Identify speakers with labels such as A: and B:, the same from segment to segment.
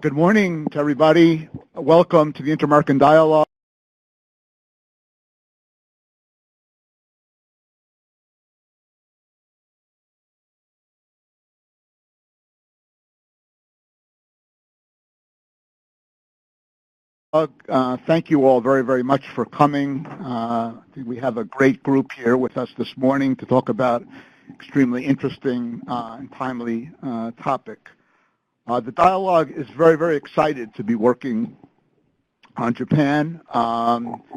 A: Good morning to everybody. Welcome to the Inter-American Dialogue. Thank you all very, very much for coming. I think we have a great group here with us this morning to talk about extremely interesting and timely topic. The dialogue is very, very excited to be working on Japan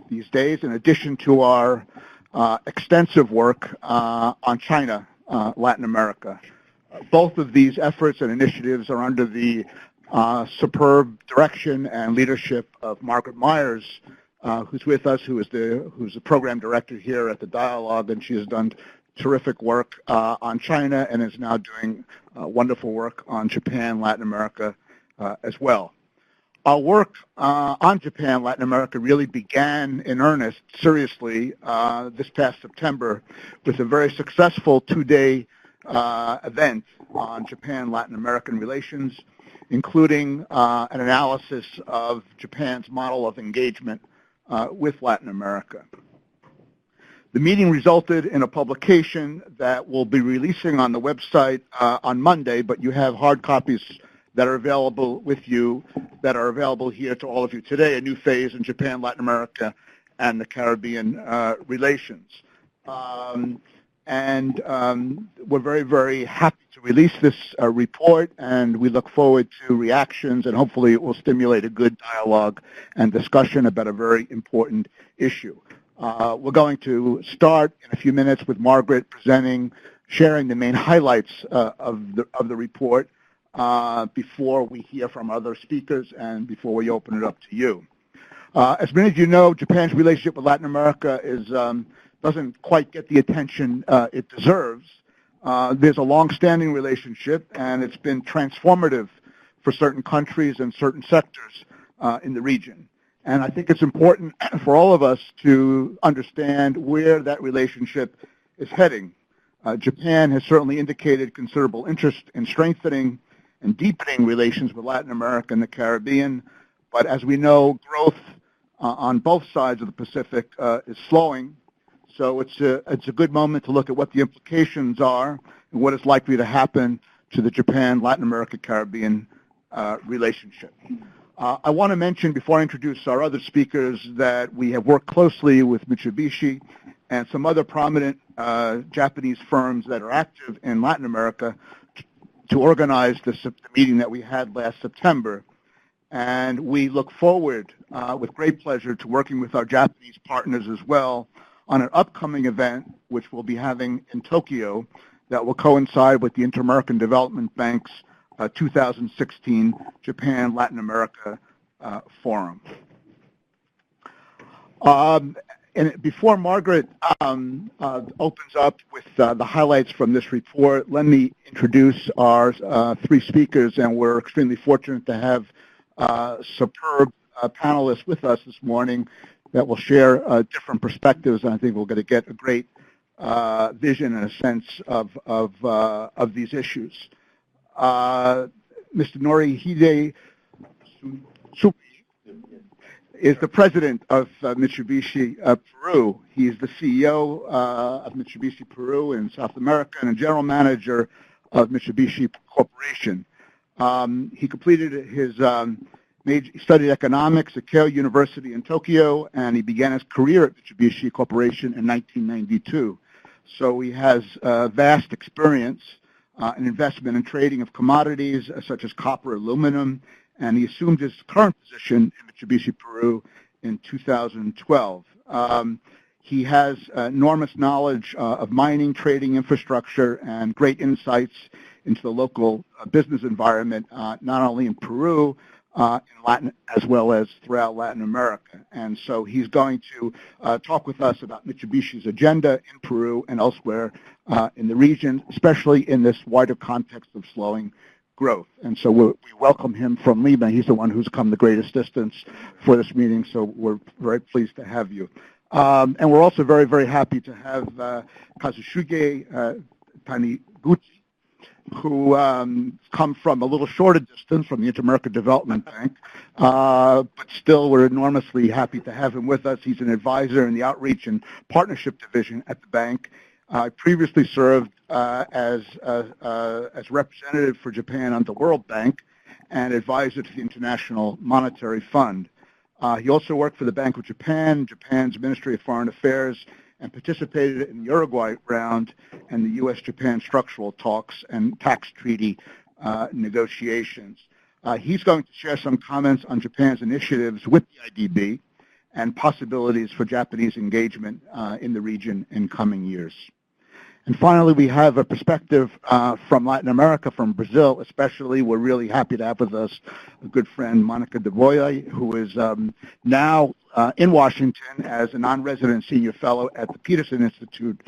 A: these days, in addition to our extensive work on China, Latin America. Both of these efforts and initiatives are under the superb direction and leadership of Margaret Myers, who's with us, who's the program director here at the Dialogue, and she has done terrific work on China and is now doing wonderful work on Japan, Latin America as well. Our work on Japan, Latin America really began in earnest, seriously, this past September with a very successful two-day event on Japan-Latin American relations, including an analysis of Japan's model of engagement with Latin America. The meeting resulted in a publication that we'll be releasing on the website on Monday, but you have hard copies that are available with you, that are available here to all of you today, A New Phase in Japan, Latin America, and the Caribbean Relations. We're very, very happy to release this report, and we look forward to reactions, and hopefully it will stimulate a good dialogue and discussion about a very important issue. We're going to start in a few minutes with Margaret sharing the main highlights of the report before we hear from other speakers and before we open it up to you. As many of you know, Japan's relationship with Latin America doesn't quite get the attention it deserves. There's a long-standing relationship, and it's been transformative for certain countries and certain sectors in the region. And I think it's important for all of us to understand where that relationship is heading. Japan has certainly indicated considerable interest in strengthening and deepening relations with Latin America and the Caribbean, but as we know, growth on both sides of the Pacific is slowing. So it's a good moment to look at what the implications are and what is likely to happen to the Japan-Latin America-Caribbean relationship. I want to mention, before I introduce our other speakers, that we have worked closely with Mitsubishi and some other prominent Japanese firms that are active in Latin America to organize the meeting that we had last September. And we look forward with great pleasure to working with our Japanese partners as well on an upcoming event which we'll be having in Tokyo that will coincide with the Inter-American Development Bank's 2016 Japan-Latin America Forum. And before Margaret opens up with the highlights from this report, let me introduce our three speakers, and we're extremely fortunate to have superb panelists with us this morning that will share different perspectives, and I think we're going to get a great vision and a sense of these issues. Mr. Norihide Tsuji is the president of Mitsubishi Peru. He is the CEO of Mitsubishi Peru in South America and a general manager of Mitsubishi Corporation. He completed his he studied economics at Keio University in Tokyo, and he began his career at Mitsubishi Corporation in 1992. So he has vast experience in investment and trading of commodities such as copper, aluminum, and he assumed his current position in Mitsubishi Peru in 2012. He has enormous knowledge of mining, trading, infrastructure, and great insights into the local business environment, not only in Peru, in Latin as well as throughout Latin America. And so he's going to talk with us about Mitsubishi's agenda in Peru and elsewhere in the region, especially in this wider context of slowing growth. And so we welcome him from Lima. He's the one who's come the greatest distance for this meeting, so we're very pleased to have you. And we're also very, very happy to have Kazushige Taniguchi, who come from a little shorter distance from the Inter-American Development Bank, but still we're enormously happy to have him with us. He's an advisor in the Outreach and Partnership Division at the bank. I previously served as representative for Japan on the World Bank and advisor to the International Monetary Fund. He also worked for the Bank of Japan, Japan's Ministry of Foreign Affairs, and participated in the Uruguay round and the U.S.-Japan structural talks and tax treaty negotiations. He's going to share some comments on Japan's initiatives with the IDB and possibilities for Japanese engagement in the region in coming years. And finally, we have a perspective from Latin America, from Brazil especially. We're really happy to have with us a good friend, Monica de Boya, who is now in Washington as a non-resident senior fellow at the Peterson Institute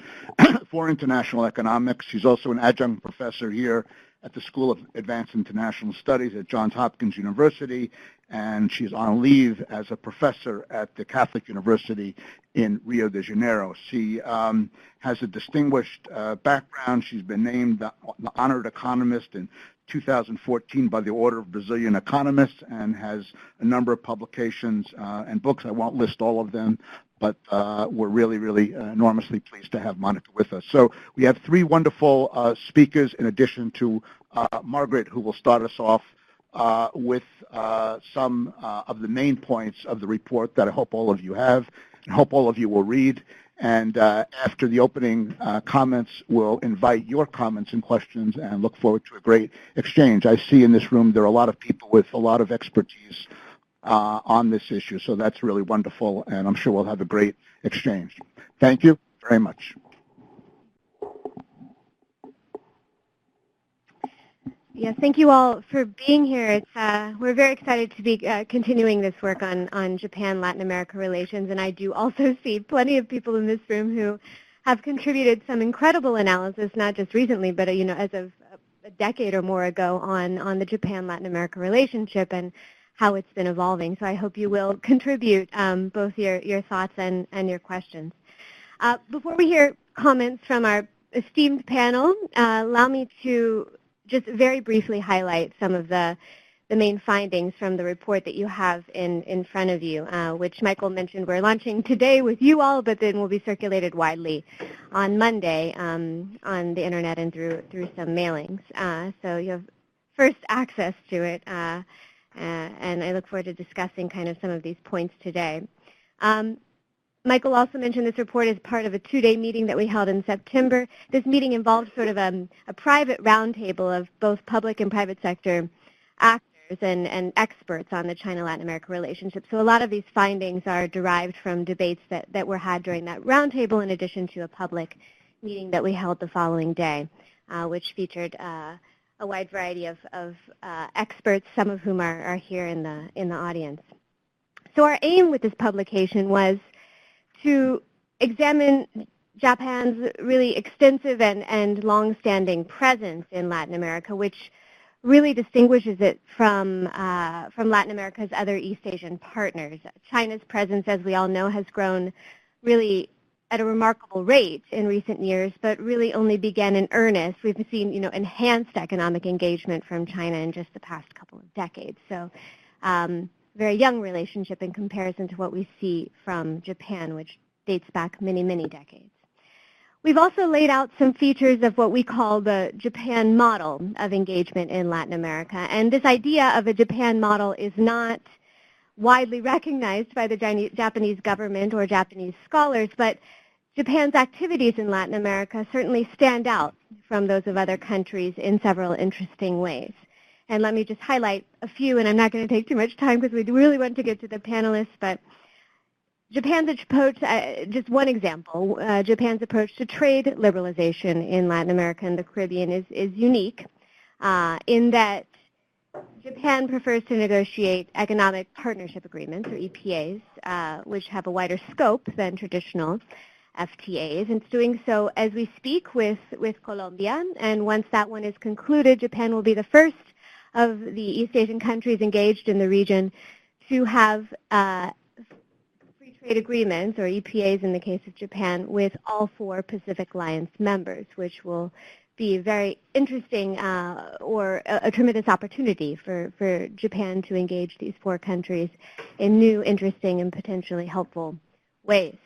A: for International Economics. She's also an adjunct professor here at the School of Advanced International Studies at Johns Hopkins University, and she's on leave as a professor at the Catholic University in Rio de Janeiro. She has a distinguished background. She's been named the honored economist in 2014 by the Order of Brazilian Economists and has a number of publications and books. I won't list all of them, but we're really, really enormously pleased to have Monica with us. So we have three wonderful speakers in addition to Margaret, who will start us off with some of the main points of the report that I hope all of you have and hope all of you will read. And after the opening comments, we'll invite your comments and questions and look forward to a great exchange. I see in this room there are a lot of people with a lot of expertise on this issue, so that's really wonderful, and I'm sure we'll have a great exchange. Thank you very much.
B: Yes, thank you all for being here. We're very excited to be continuing this work on Japan-Latin America relations, and I do also see plenty of people in this room who have contributed some incredible analysis, not just recently, but as of a decade or more ago on the Japan-Latin America relationship and how it's been evolving. So I hope you will contribute both your thoughts and your questions. Before we hear comments from our esteemed panel, allow me to just very briefly highlight some of the main findings from the report that you have in front of you, which Michael mentioned we're launching today with you all, but then will be circulated widely on Monday on the internet and through some mailings. So you have first access to it, and I look forward to discussing kind of some of these points today. Michael also mentioned this report is part of a two-day meeting that we held in September. This meeting involved sort of a private roundtable of both public and private sector actors and experts on the China-Latin America relationship. So a lot of these findings are derived from debates that were had during that roundtable, in addition to a public meeting that we held the following day, which featured a wide variety of experts, some of whom are here in the audience. So our aim with this publication was to examine Japan's really extensive and long-standing presence in Latin America, which really distinguishes it from Latin America's other East Asian partners. China's presence, as we all know, has grown really at a remarkable rate in recent years, but really only began in earnest. We've seen, enhanced economic engagement from China in just the past couple of decades. So very young relationship in comparison to what we see from Japan, which dates back many, many decades. We've also laid out some features of what we call the Japan model of engagement in Latin America. And this idea of a Japan model is not widely recognized by the Japanese government or Japanese scholars, but Japan's activities in Latin America certainly stand out from those of other countries in several interesting ways. And let me just highlight a few, and I'm not going to take too much time because we really want to get to the panelists, but Japan's approach, just one example, Japan's approach to trade liberalization in Latin America and the Caribbean is unique in that Japan prefers to negotiate economic partnership agreements, or EPAs, which have a wider scope than traditional FTAs. And it's doing so as we speak with Colombia, and once that one is concluded, Japan will be the first of the East Asian countries engaged in the region to have free trade agreements, or EPAs in the case of Japan, with all 4 Pacific Alliance members, which will be very interesting or a tremendous opportunity for Japan to engage these 4 countries in new, interesting, and potentially helpful ways.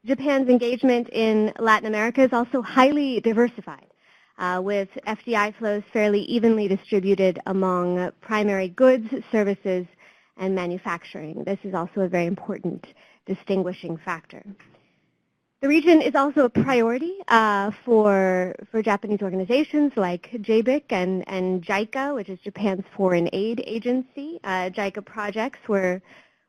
B: Japan's engagement in Latin America is also highly diversified, with FDI flows fairly evenly distributed among primary goods, services, and manufacturing. This is also a very important distinguishing factor. The region is also a priority for Japanese organizations like JBIC and JICA, which is Japan's foreign aid agency. JICA projects were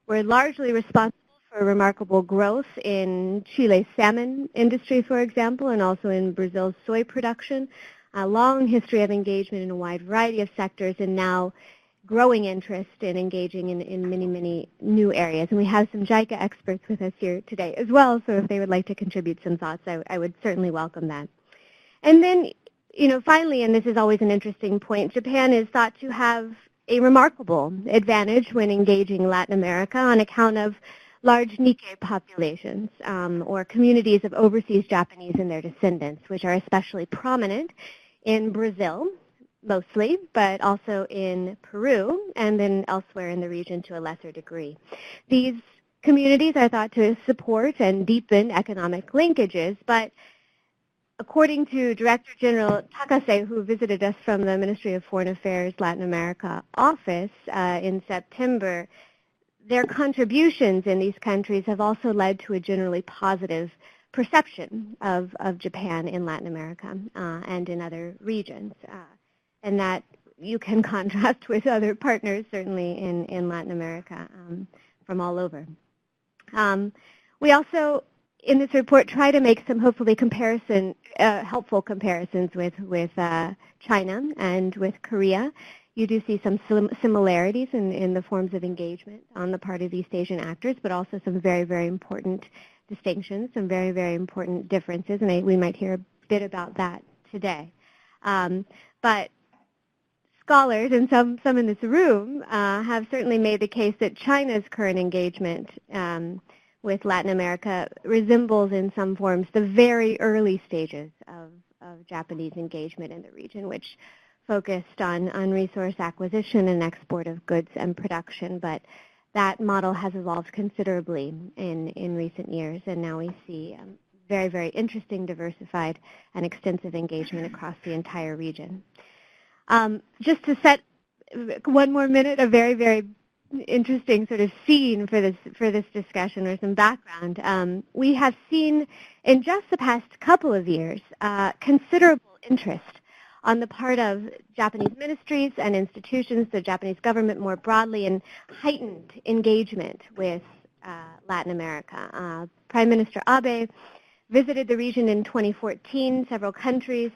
B: largely responsible for remarkable growth in Chile's salmon industry, for example, and also in Brazil's soy production. A long history of engagement in a wide variety of sectors, and now growing interest in engaging in many, many new areas. And we have some JICA experts with us here today as well, so if they would like to contribute some thoughts, I would certainly welcome that. And then, finally, and this is always an interesting point, Japan is thought to have a remarkable advantage when engaging Latin America on account of large Nikkei populations, or communities of overseas Japanese and their descendants, which are especially prominent in Brazil, mostly, but also in Peru, and then elsewhere in the region to a lesser degree. These communities are thought to support and deepen economic linkages, but according to Director General Takase, who visited us from the Ministry of Foreign Affairs Latin America office in September, their contributions in these countries have also led to a generally positive perception of Japan in Latin America and in other regions. And that you can contrast with other partners, certainly in Latin America, from all over. We also, in this report, try to make some hopefully helpful comparisons with China and with Korea. You do see some similarities in the forms of engagement on the part of East Asian actors, but also some very, very important distinctions, some very, very important differences, and we might hear a bit about that today. But scholars, and some in this room, have certainly made the case that China's current engagement with Latin America resembles in some forms the very early stages of Japanese engagement in the region, which focused on resource acquisition and export of goods and production. But that model has evolved considerably in recent years, and now we see very, very interesting, diversified, and extensive engagement across the entire region. Just to set one more minute, a very, very interesting sort of scene for this discussion, or some background. We have seen in just the past couple of years considerable interest on the part of Japanese ministries and institutions, the Japanese government more broadly, and heightened engagement with Latin America. Prime Minister Abe visited the region in 2014, several countries,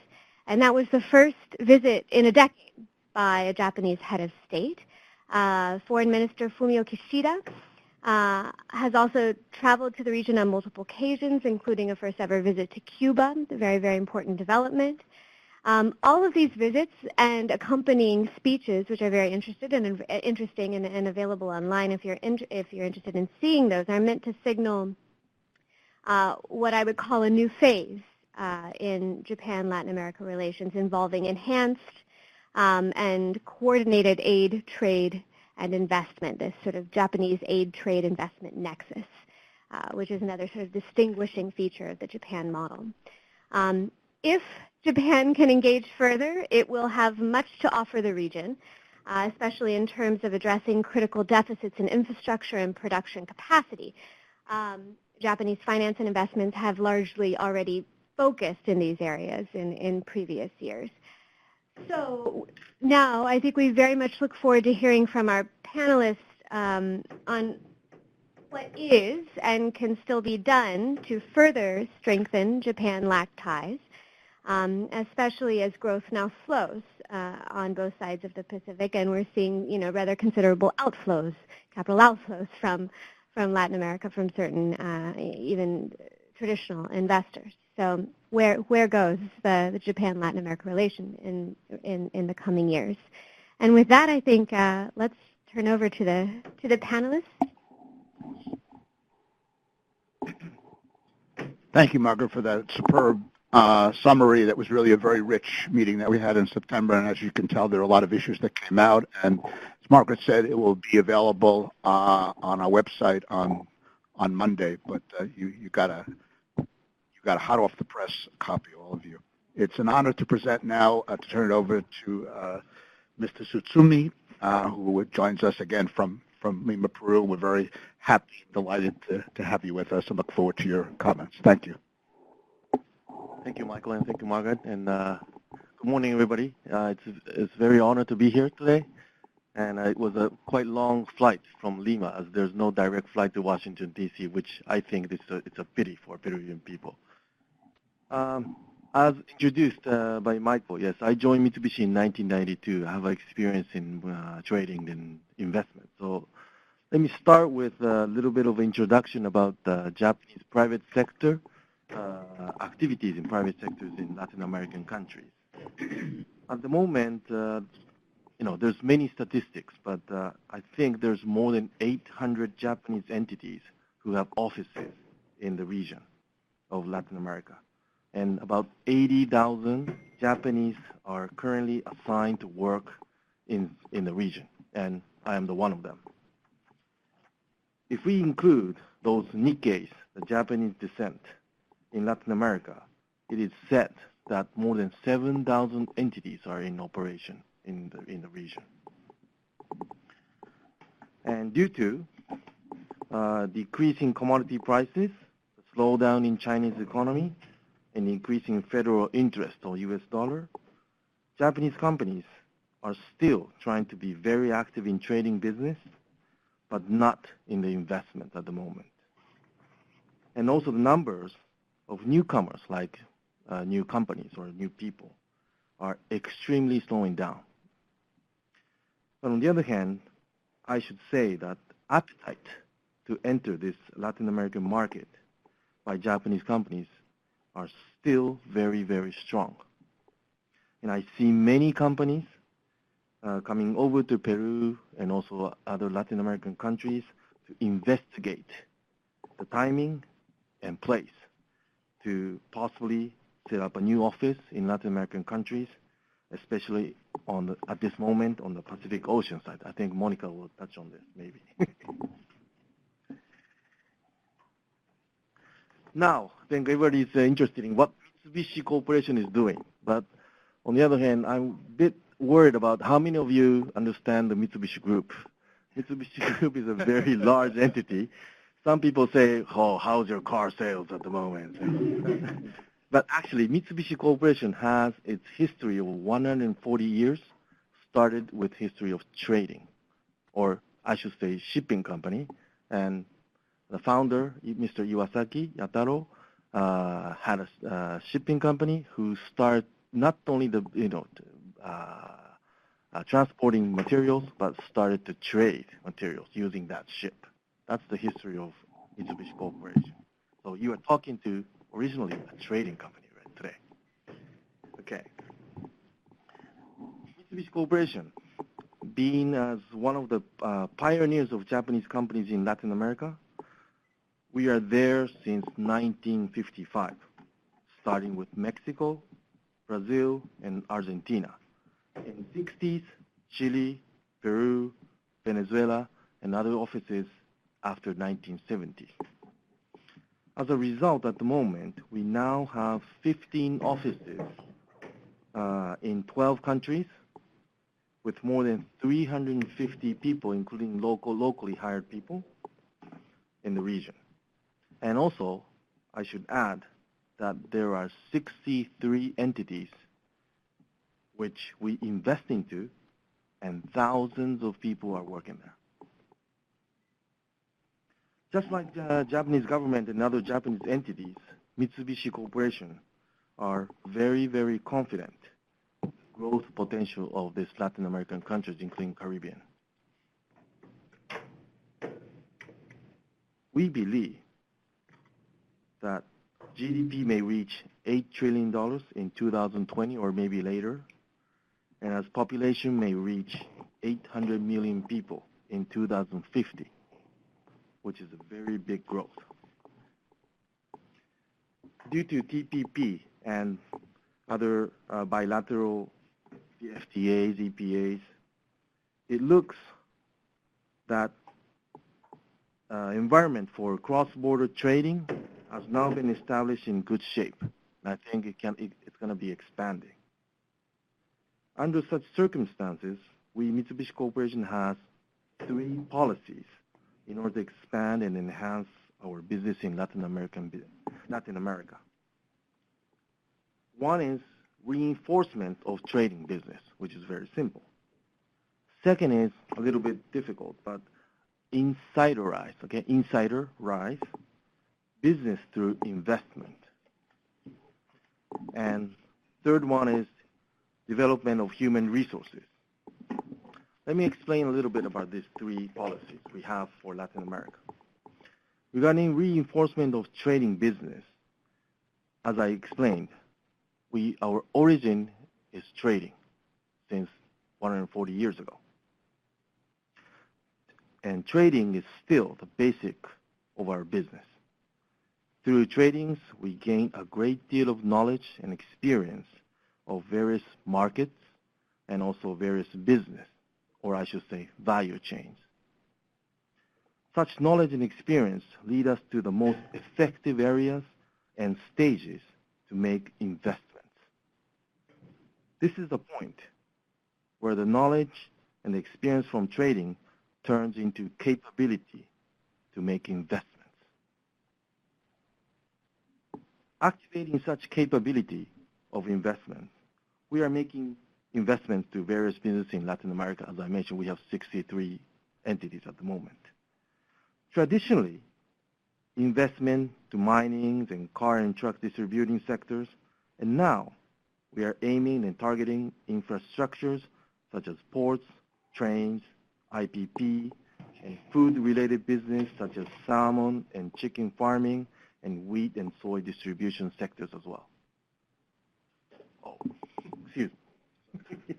B: and that was the first visit in a decade by a Japanese head of state. Foreign Minister Fumio Kishida has also traveled to the region on multiple occasions, including a first-ever visit to Cuba, a very, very important development. All of these visits and accompanying speeches, which are very interesting and available online if you're interested in seeing those, are meant to signal what I would call a new phase in Japan-Latin America relations, involving enhanced and coordinated aid, trade, and investment, this sort of Japanese aid-trade investment nexus, which is another sort of distinguishing feature of the Japan model. If Japan can engage further, it will have much to offer the region, especially in terms of addressing critical deficits in infrastructure and production capacity. Japanese finance and investments have largely already focused in these areas in previous years. So now I think we very much look forward to hearing from our panelists on what is and can still be done to further strengthen Japan-LAC ties, especially as growth now slows on both sides of the Pacific, and we're seeing, rather considerable outflows, capital outflows from Latin America, from certain even traditional investors. So where goes the Japan-Latin America relation in the coming years? And with that, I think let's turn over to the panelists.
A: Thank you, Margaret, for that superb summary. That was really a very rich meeting that we had in September, and as you can tell, there are a lot of issues that came out. And as Margaret said, it will be available on our website on Monday. But you got a hot off the press copy, all of you. It's an honor to present now to turn it over to Mr. Tsutsumi, who joins us again from Lima, Peru. We're very happy and delighted to have you with us and look forward to your comments. Thank you.
C: Thank you, Michael, and thank you, Margaret. And good morning, everybody. It's very honored to be here today. And it was a quite long flight from Lima, as there's no direct flight to Washington, D.C., which I think it's a pity for Peruvian people. As introduced by Michael, yes, I joined Mitsubishi in 1992. I have experience in trading and investment. So let me start with a little bit of introduction about Japanese private sector activities in private sectors in Latin American countries. At the moment, there's many statistics, but I think there's more than 800 Japanese entities who have offices in the region of Latin America. And about 80,000 Japanese are currently assigned to work in the region, and I am one of them. If we include those Nikkeis, the Japanese descent, in Latin America, it is said that more than 7,000 entities are in operation in the region. And due to decreasing commodity prices, the slowdown in Chinese economy, and increasing federal interest on U.S. dollar, Japanese companies are still trying to be very active in trading business, but not in the investment at the moment. And also the numbers of newcomers, like new companies or new people, are extremely slowing down. But on the other hand, I should say that appetite to enter this Latin American market by Japanese companies are still very, very strong. And I see many companies coming over to Peru and also other Latin American countries to investigate the timing and place to possibly set up a new office in Latin American countries, especially at this moment on the Pacific Ocean side. I think Monica will touch on this, maybe. Now, I think everybody is interested in what Mitsubishi Corporation is doing. But on the other hand, I'm a bit worried about how many of you understand the Mitsubishi Group. Mitsubishi Group is a very large entity. Some people say, oh, how's your car sales at the moment? But actually, Mitsubishi Corporation has its history of 140 years, started with history of trading, or I should say shipping company. And the founder, Mr. Iwasaki Yataro, had a shipping company who started not only transporting materials, but started to trade materials using that ship. That's the history of Mitsubishi Corporation. So you are talking to originally a trading company right today. Okay. Mitsubishi Corporation, being as one of the pioneers of Japanese companies in Latin America, we are there since 1955, starting with Mexico, Brazil, and Argentina. In the 60s, Chile, Peru, Venezuela, and other offices after 1970. As a result, at the moment, we now have 15 offices in 12 countries with more than 350 people, including locally hired people in the region. And also, I should add that there are 63 entities which we invest into, and thousands of people are working there. Just like the Japanese government and other Japanese entities, Mitsubishi Corporation are very, very confident growth potential of these Latin American countries, including Caribbean. We believe that GDP may reach $8 trillion in 2020 or maybe later, and as population may reach 800 million people in 2050, which is a very big growth. due to TPP and other bilateral FTAs, EPAs, it looks that environment for cross-border trading has now been established in good shape. And I think it's going to be expanding. Under such circumstances, Mitsubishi Corporation has 3 policies in order to expand and enhance our business in Latin America. One is reinforcement of trading business, which is very simple. Second is a little bit difficult, but insiderize business through investment. And third one is development of human resources. Let me explain a little bit about these 3 policies we have for Latin America. Regarding reinforcement of trading business, as I explained, our origin is trading since 140 years ago. And trading is still the basic of our business. Through tradings, we gain a great deal of knowledge and experience of various markets and also various business, or I should say value chains. Such knowledge and experience lead us to the most effective areas and stages to make investments. This is the point where the knowledge and the experience from trading turns into capability to make investments. Activating such capability of investment, we are making investments to various businesses in Latin America. As I mentioned, we have 63 entities at the moment. Traditionally, investment to mining and car and truck distributing sectors, and now we are aiming and targeting infrastructures such as ports, trains, IPP, and food-related business such as salmon and chicken farming and wheat and soy distribution sectors as well. Oh, excuse me.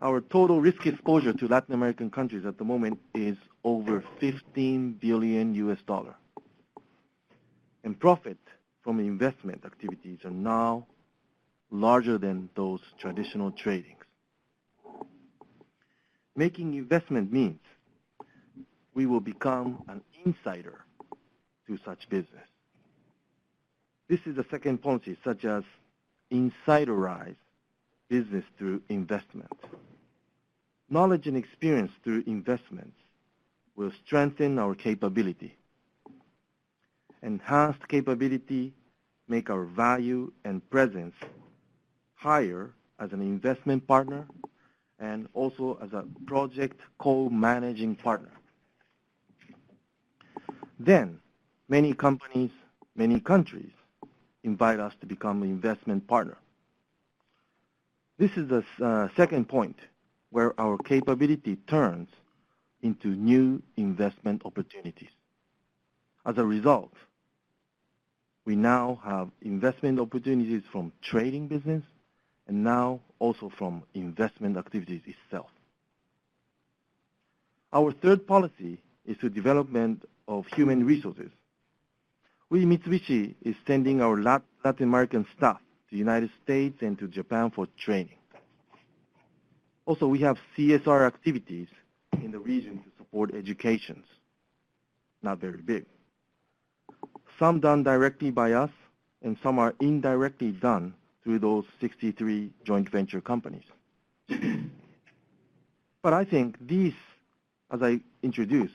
C: Our total risk exposure to Latin American countries at the moment is over $15 billion. And profit from investment activities are now larger than those traditional tradings. Making investment means we will become an insider to such business. This is the second policy, such as insiderize business through investment. Knowledge and experience through investments will strengthen our capability. Enhanced capability make our value and presence higher as an investment partner and also as a project co-managing partner. Then, many companies, many countries invite us to become an investment partner. This is the second point where our capability turns into new investment opportunities. As a result, we now have investment opportunities from trading business and now also from investment activities itself. Our third policy is the development of human resources. We, Mitsubishi, is sending our Latin American staff to the United States and to Japan for training. Also, we have CSR activities in the region to support educations. Not very big. Some done directly by us, and some are indirectly done through those 63 joint venture companies. But I think these, as I introduced,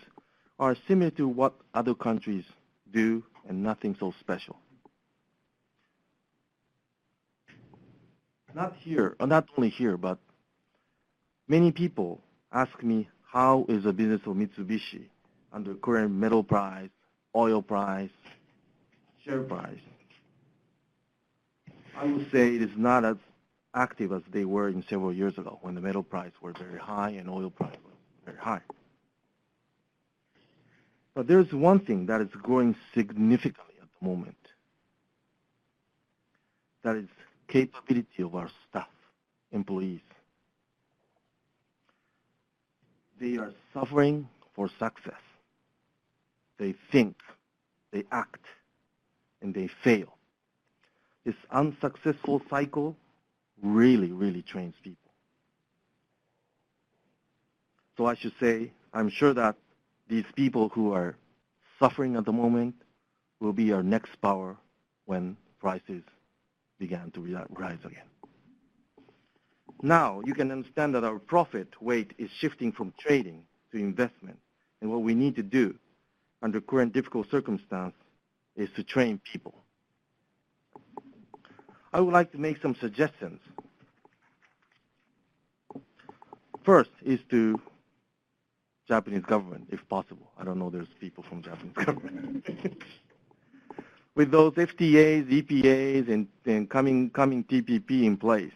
C: are similar to what other countries do and nothing so special. Not only here, but many people ask me, how is the business of Mitsubishi under current metal price, oil price, share price? I would say it is not as active as they were in several years ago when the metal price were very high and oil price was very high. But there's one thing that is growing significantly at the moment. That is capability of our staff, employees. They are suffering for success. They think they act, and they fail. This unsuccessful cycle really, really trains people. So I should say, I'm sure that these people who are suffering at the moment will be our next power when prices began to rise again. Now, you can understand that our profit weight is shifting from trading to investment. And what we need to do under current difficult circumstances is to train people. I would like to make some suggestions. First is to Japanese government, if possible. I don't know there's people from Japanese government. With those FTAs, EPAs, and coming TPP in place,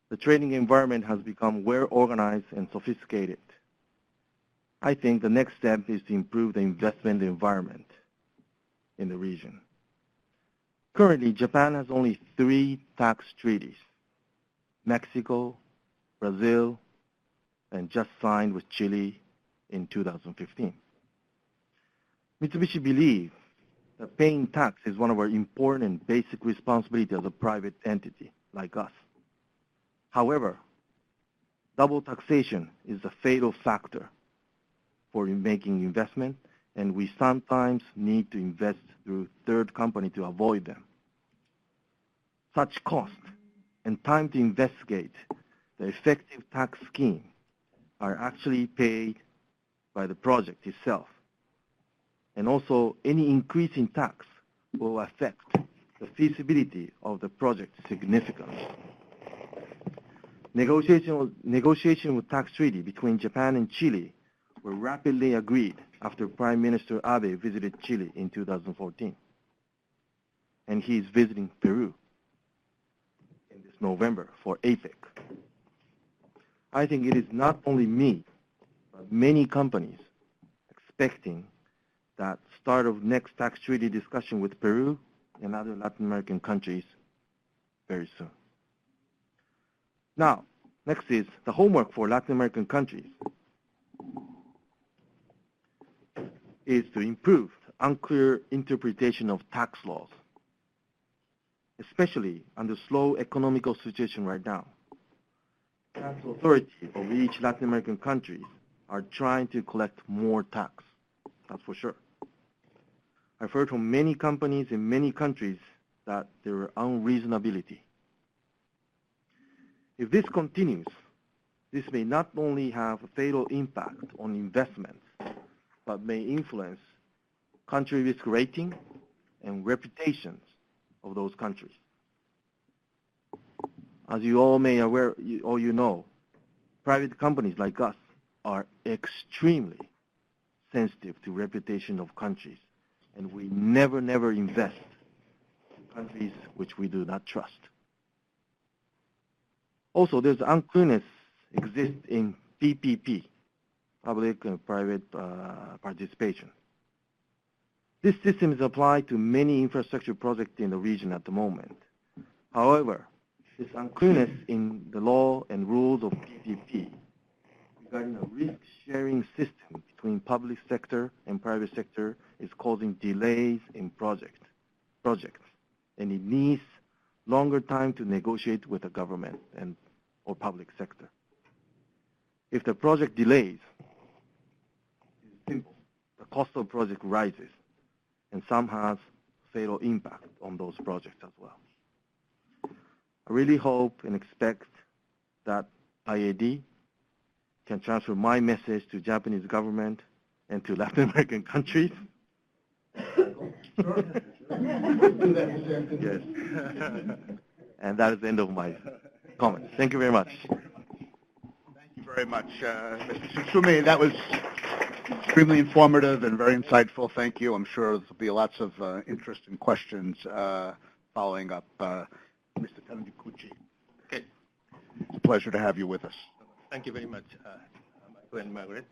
C: the trading environment has become well organized and sophisticated. I think the next step is to improve the investment environment in the region. Currently, Japan has only 3 tax treaties: Mexico, Brazil, and just signed with Chile in 2015. Mitsubishi believes that paying tax is one of our important basic responsibilities as a private entity like us. However, double taxation is a fatal factor for making investment, and we sometimes need to invest through third company to avoid them. Such cost and time to investigate the effective tax scheme are actually paid by the project itself. And also, any increase in tax will affect the feasibility of the project significantly. Negotiation with tax treaty between Japan and Chile were rapidly agreed after Prime Minister Abe visited Chile in 2014. And he is visiting Peru in this November for APEC. I think it is not only me, but many companies expecting that start of next tax treaty discussion with Peru and other Latin American countries very soon. Now, next is the homework for Latin American countries is to improve the unclear interpretation of tax laws, especially under slow economical situation right now. Tax authorities of each Latin American countries are trying to collect more tax, that's for sure. I've heard from many companies in many countries that there are unreasonability. If this continues, this may not only have a fatal impact on investments, but may influence country risk rating and reputations of those countries. As you all may aware, or you know, private companies like us are extremely sensitive to reputation of countries, and we never invest in countries which we do not trust. Also, there's unclearness exists in PPP, public and private participation. This system is applied to many infrastructure projects in the region at the moment. However, this unclearness in the law and rules of PPP regarding a risk-sharing system between public sector and private sector is causing delays in projects, and it needs longer time to negotiate with the government and or public sector. If the project delays, it's simple. The cost of project rises, and some has fatal impact on those projects as well. I really hope and expect that IAD can transfer my message to Japanese government and to Latin American countries. Yes. And that is the end of my comments. Thank you very much.
A: Thank you very much, Mr. Tsutsumi. That was extremely informative and very insightful. Thank you. I'm sure there'll be lots of interest and questions following up. Mr. Taniguchi.
D: Okay.
A: It's a pleasure to have you with us.
D: Thank you very much, Michael and Margaret.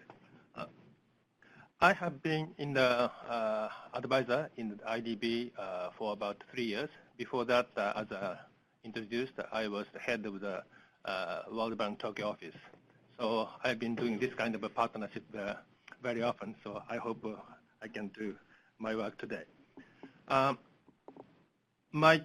D: I have been in the advisor in the IDB for about 3 years. Before that, as introduced, I was the head of the World Bank Tokyo office. So I've been doing this kind of a partnership very often. So I hope I can do my work today. My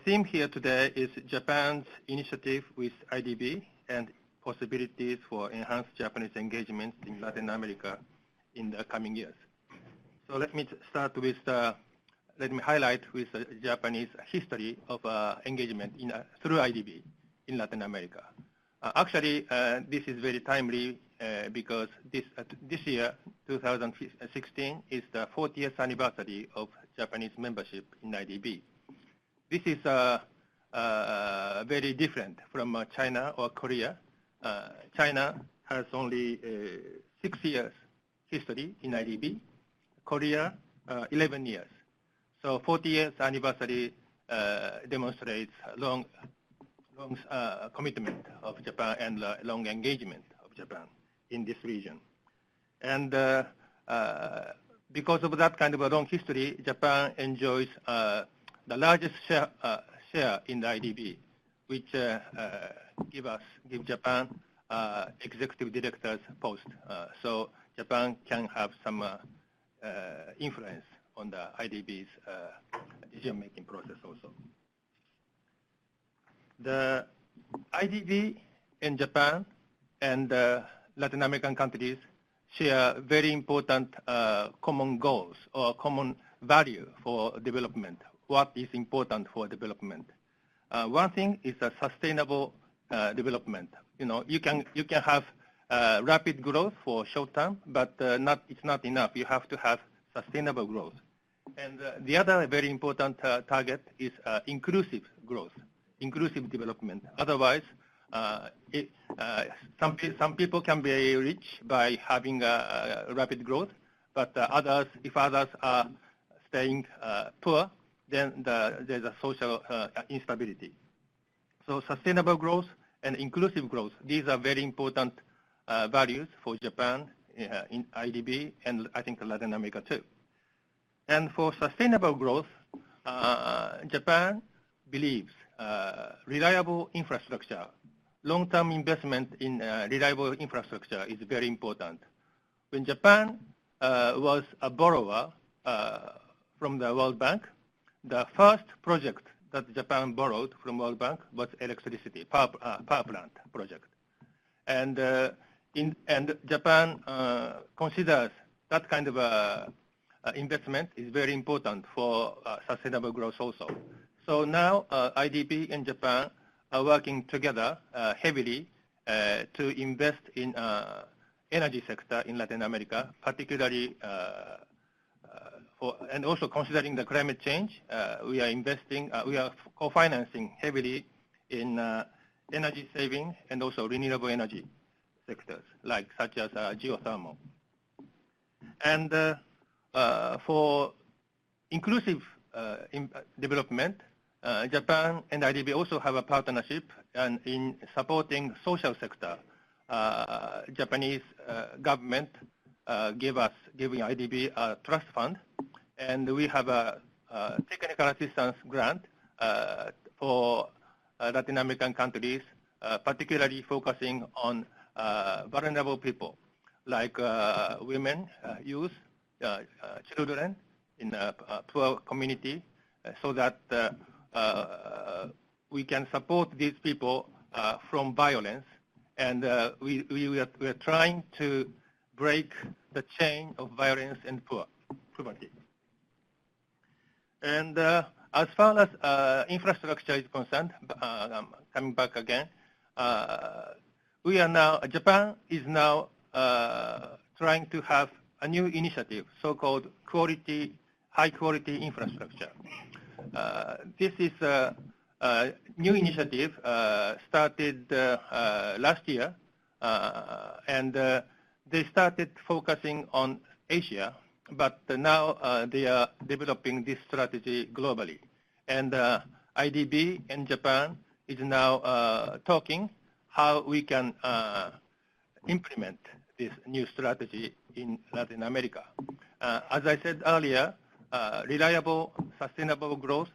D: theme here today is Japan's initiative with IDB and possibilities for enhanced Japanese engagement in Latin America in the coming years. So let me start with let me highlight with the Japanese history of engagement through IDB in Latin America. Actually, this is very timely because this year, 2016, is the 40th anniversary of Japanese membership in IDB. This is very different from China or Korea. China has only 6 years history in IDB. Korea, 11 years. So 40th anniversary demonstrates long commitment of Japan and long engagement of Japan in this region. And because of that kind of a long history, Japan enjoys the largest share in the IDB, which give Japan executive director's post. So Japan can have some influence on the IDB's decision-making process also. The IDB in Japan and Latin American countries share very important common goals or common value for development. What is important for development? One thing is a sustainable development. You know, you can have rapid growth for short term, but it's not enough. You have to have sustainable growth. And the other very important target is inclusive growth, inclusive development. Otherwise, some people can be rich by having rapid growth, but if others are staying poor, then there's a social instability. So sustainable growth and inclusive growth, these are very important values for Japan in IDB and I think Latin America too. And for sustainable growth, Japan believes reliable infrastructure, long-term investment in reliable infrastructure is very important. When Japan was a borrower from the World Bank, the first project that Japan borrowed from World Bank was electricity, power plant project. And Japan considers that kind of investment is very important for sustainable growth also. So now IDB and Japan are working together heavily to invest in energy sector in Latin America, particularly and also considering the climate change, we are co-financing heavily in energy saving and also renewable energy sectors, such as geothermal. And for inclusive development, Japan and IDB also have a partnership in supporting social sector. Japanese government giving IDB a trust fund, and we have a technical assistance grant for Latin American countries, particularly focusing on vulnerable people like women, youth, children in a poor community, so that we can support these people from violence. And we are trying to break the chain of violence and poverty. And as far as infrastructure is concerned, coming back again, Japan is now trying to have a new initiative, so-called high-quality infrastructure. This is a new initiative started last year, and they started focusing on Asia, but now they are developing this strategy globally. And IDB and Japan is now talking how we can implement this new strategy in Latin America. As I said earlier, reliable, sustainable growth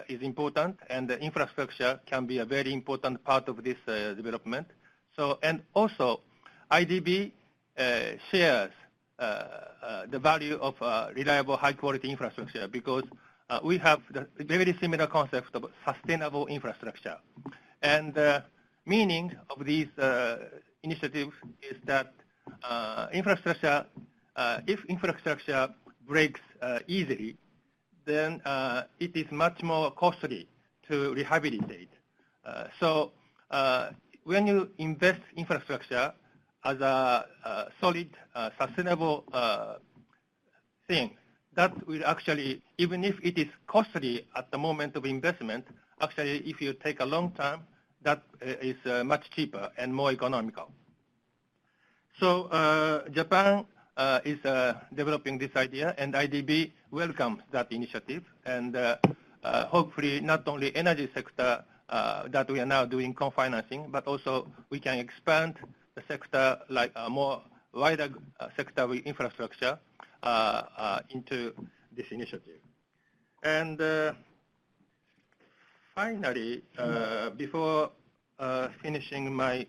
D: is important, and the infrastructure can be a very important part of this development. So, and also, IDB shares the value of reliable, high-quality infrastructure, because we have the very similar concept of sustainable infrastructure. And the meaning of these initiatives is that if infrastructure breaks easily, then it is much more costly to rehabilitate. So when you invest infrastructure as a solid, sustainable thing, that will actually, even if it is costly at the moment of investment, actually if you take a long term, that is much cheaper and more economical. So Japan is developing this idea, and IDB welcomes that initiative. And hopefully not only energy sector that we are now doing co-financing, but also we can expand the sector like a more wider sector with infrastructure into this initiative. And finally, before finishing my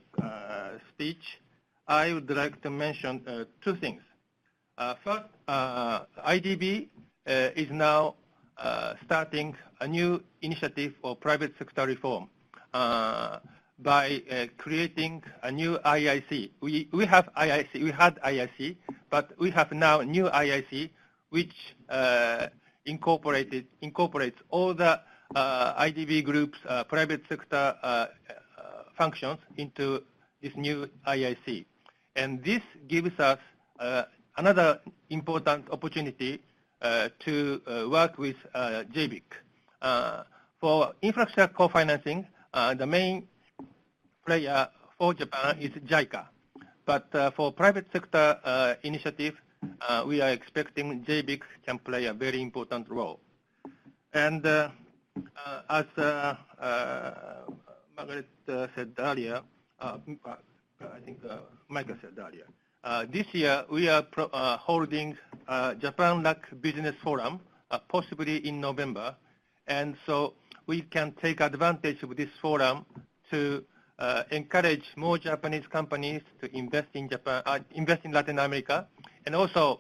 D: speech, I would like to mention two things. First, IDB is now starting a new initiative for private sector reform by creating a new IIC. We have IIC, we had IIC, but we have now a new IIC which incorporates all the IDB group's private sector functions into this new IIC. And this gives us another important opportunity to work with JBIC. For infrastructure co-financing, the main player for Japan is JICA. But for private sector initiative, we are expecting JBIC can play a very important role. And as Margaret said earlier, I think Michael said earlier, this year we are holding Japan LAC Business Forum, possibly in November. And so we can take advantage of this forum to encourage more Japanese companies to invest in Japan, invest in Latin America. And also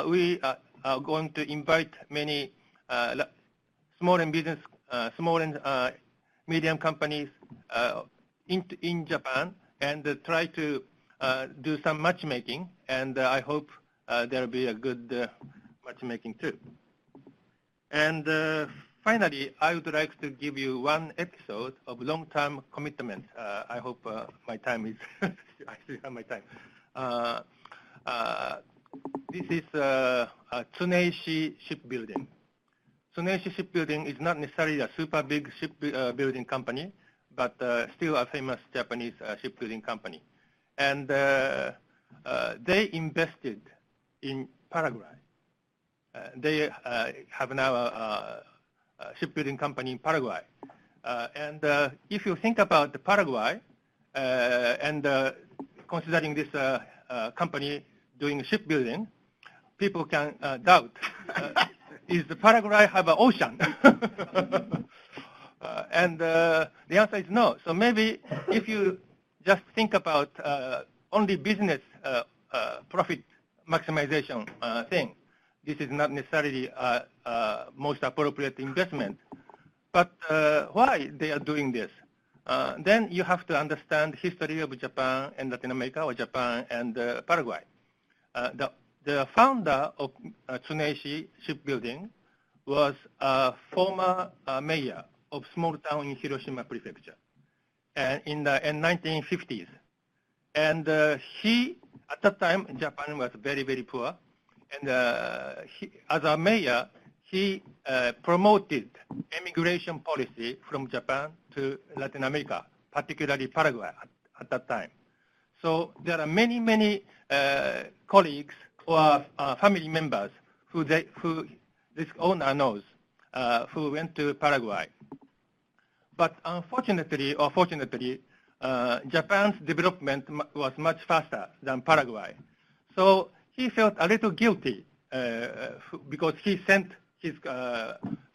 D: we are going to invite many small and medium companies in Japan and try to do some matchmaking, and I hope there will be a good matchmaking too. And finally, I would like to give you one episode of long-term commitment. I hope my time is, I still have my time. This is Tsuneishi Shipbuilding. Tsuneishi Shipbuilding is not necessarily a super big shipbuilding company, but still a famous Japanese shipbuilding company. And they invested in Paraguay. They have now a shipbuilding company in Paraguay. And if you think about Paraguay, and considering this company doing shipbuilding, people can doubt, is Paraguay have an ocean? And the answer is no. So maybe if you just think about only business profit maximization thing, this is not necessarily most appropriate investment. But why they are doing this? Then you have to understand history of Japan and Latin America, or Japan and Paraguay. The founder of Tsuneishi Shipbuilding was a former mayor of small town in Hiroshima Prefecture, and in the 1950s. And he, at that time, Japan was very, very poor. And as a mayor, he promoted immigration policy from Japan to Latin America, particularly Paraguay at that time. So there are many, many colleagues or family members who this owner knows, who went to Paraguay. But unfortunately, or fortunately, Japan's development was much faster than Paraguay. So he felt a little guilty because he sent his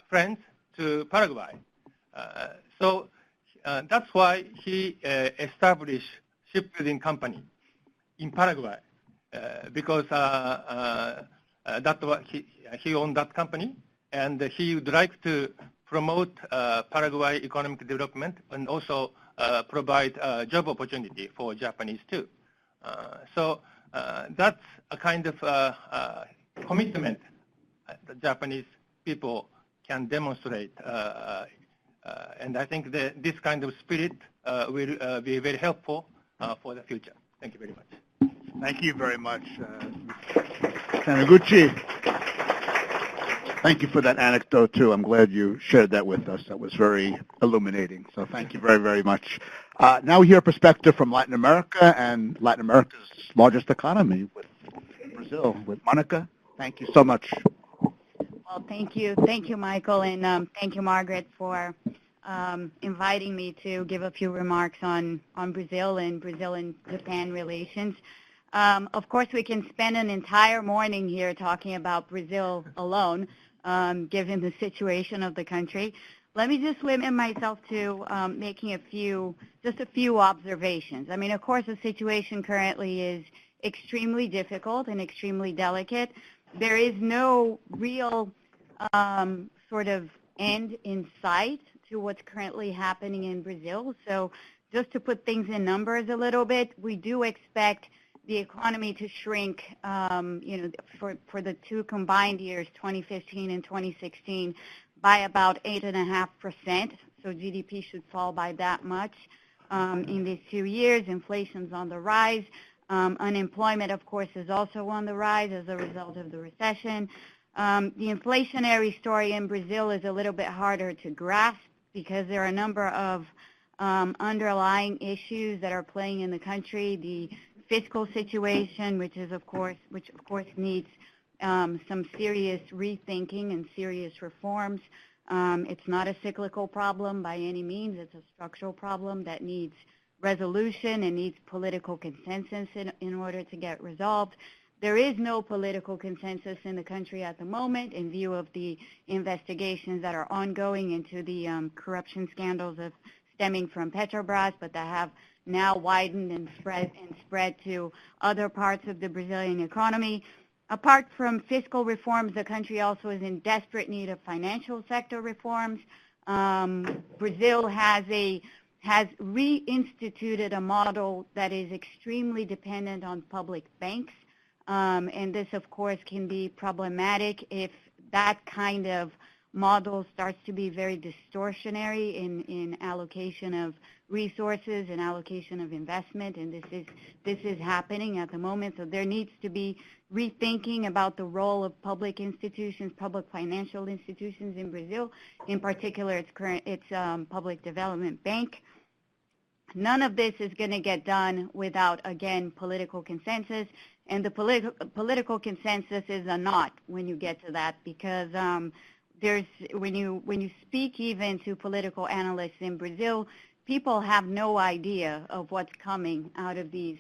D: friends to Paraguay. So that's why he established shipbuilding company in Paraguay, because he owned that company, and he would like to promote Paraguay economic development and also provide job opportunity for Japanese too. So that's a kind of commitment the Japanese people can demonstrate. And I think that this kind of spirit will be very helpful for the future. Thank you very much.
A: Thank you very much, Taniguchi. Thank you for that anecdote, too. I'm glad you shared that with us. That was very illuminating. So thank you very, very much. Now we hear a perspective from Latin America and Latin America's largest economy, with Brazil, with Monica. Thank you so much.
E: Well, thank you. Thank you, Michael, and thank you, Margaret, for inviting me to give a few remarks on Brazil and Japan relations. Of course, we can spend an entire morning here talking about Brazil alone, given the situation of the country. Let me just limit myself to making just a few observations. I mean, of course, the situation currently is extremely difficult and extremely delicate. There is no real sort of end in sight to what's currently happening in Brazil. So just to put things in numbers a little bit, we do expect the economy to shrink, for the two combined years, 2015 and 2016, by about 8.5%. So GDP should fall by that much in these 2 years. Inflation's on the rise. Unemployment, of course, is also on the rise as a result of the recession. The inflationary story in Brazil is a little bit harder to grasp because there are a number of underlying issues that are playing in the country. The fiscal situation, which of course needs some serious rethinking and serious reforms. It's not a cyclical problem by any means. It's a structural problem that needs resolution and needs political consensus in order to get resolved. There is no political consensus in the country at the moment in view of the investigations that are ongoing into the corruption scandals stemming from Petrobras, but that have now widened and spread to other parts of the Brazilian economy. Apart from fiscal reforms, the country also is in desperate need of financial sector reforms. Brazil has reinstituted a model that is extremely dependent on public banks. And this, of course, can be problematic if that kind of model starts to be very distortionary in allocation of resources and allocation of investment, and this is happening at the moment. So there needs to be rethinking about the role of public institutions, public financial institutions in Brazil, in particular its public development bank. None of this is going to get done without, again, political consensus. And the political consensus is a knot when you get to that, because when you speak even to political analysts in Brazil, people have no idea of what's coming out of these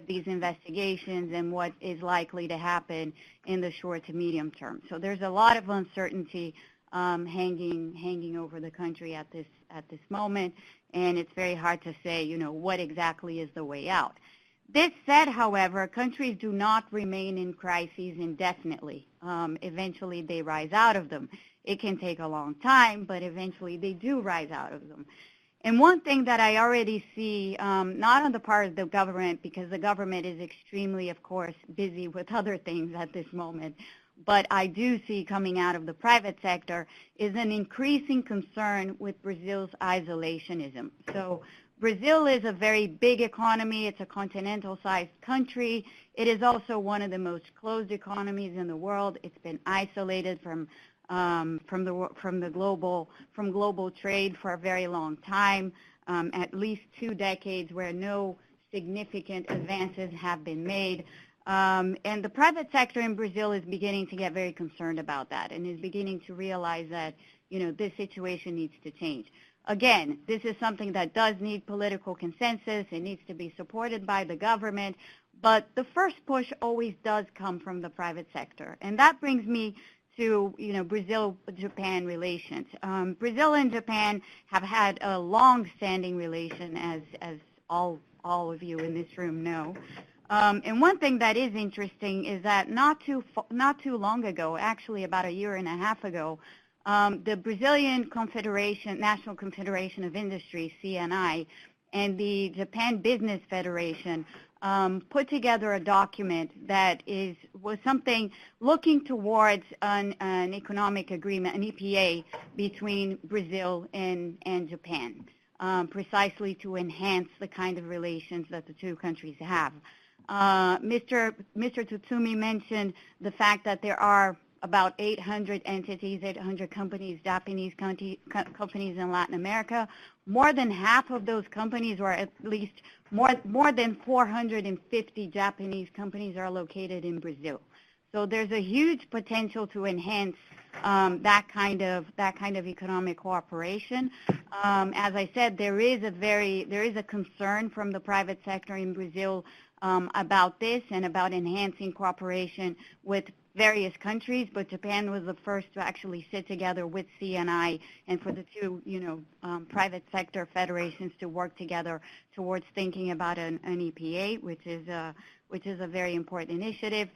E: investigations and what is likely to happen in the short to medium term. So there's a lot of uncertainty hanging over the country at this moment, and it's very hard to say, what exactly is the way out. This said, however, countries do not remain in crises indefinitely. Eventually, they rise out of them. It can take a long time, but eventually they do rise out of them. And one thing that I already see, not on the part of the government, because the government is extremely, of course, busy with other things at this moment, but I do see coming out of the private sector, is an increasing concern with Brazil's isolationism. So Brazil is a very big economy. It's a continental-sized country. It is also one of the most closed economies in the world. It's been isolated from global trade for a very long time, at least 2 decades where no significant advances have been made. And the private sector in Brazil is beginning to get very concerned about that and is beginning to realize that, this situation needs to change. Again, this is something that does need political consensus. It needs to be supported by the government. But the first push always does come from the private sector. And that brings me to, Brazil-Japan relations. Brazil and Japan have had a long-standing relation, as all of you in this room know. And one thing that is interesting is that not too long ago, actually about a year and a half ago, the Brazilian National Confederation of Industry, CNI, and the Japan Business Federation put together a document that was something looking towards an economic agreement, an EPA, between Brazil and Japan, precisely to enhance the kind of relations that the two countries have. Mr. Tsutsumi mentioned the fact that there are about 800 entities, 800 companies, Japanese companies in Latin America. More than half of those companies, or at least more than 450 Japanese companies, are located in Brazil. So there's a huge potential to enhance that kind of economic cooperation. As I said, there is a concern from the private sector in Brazil about this and about enhancing cooperation with various countries, but Japan was the first to actually sit together with CNI and for the two, private sector federations to work together towards thinking about an EPA, which is a very important initiative.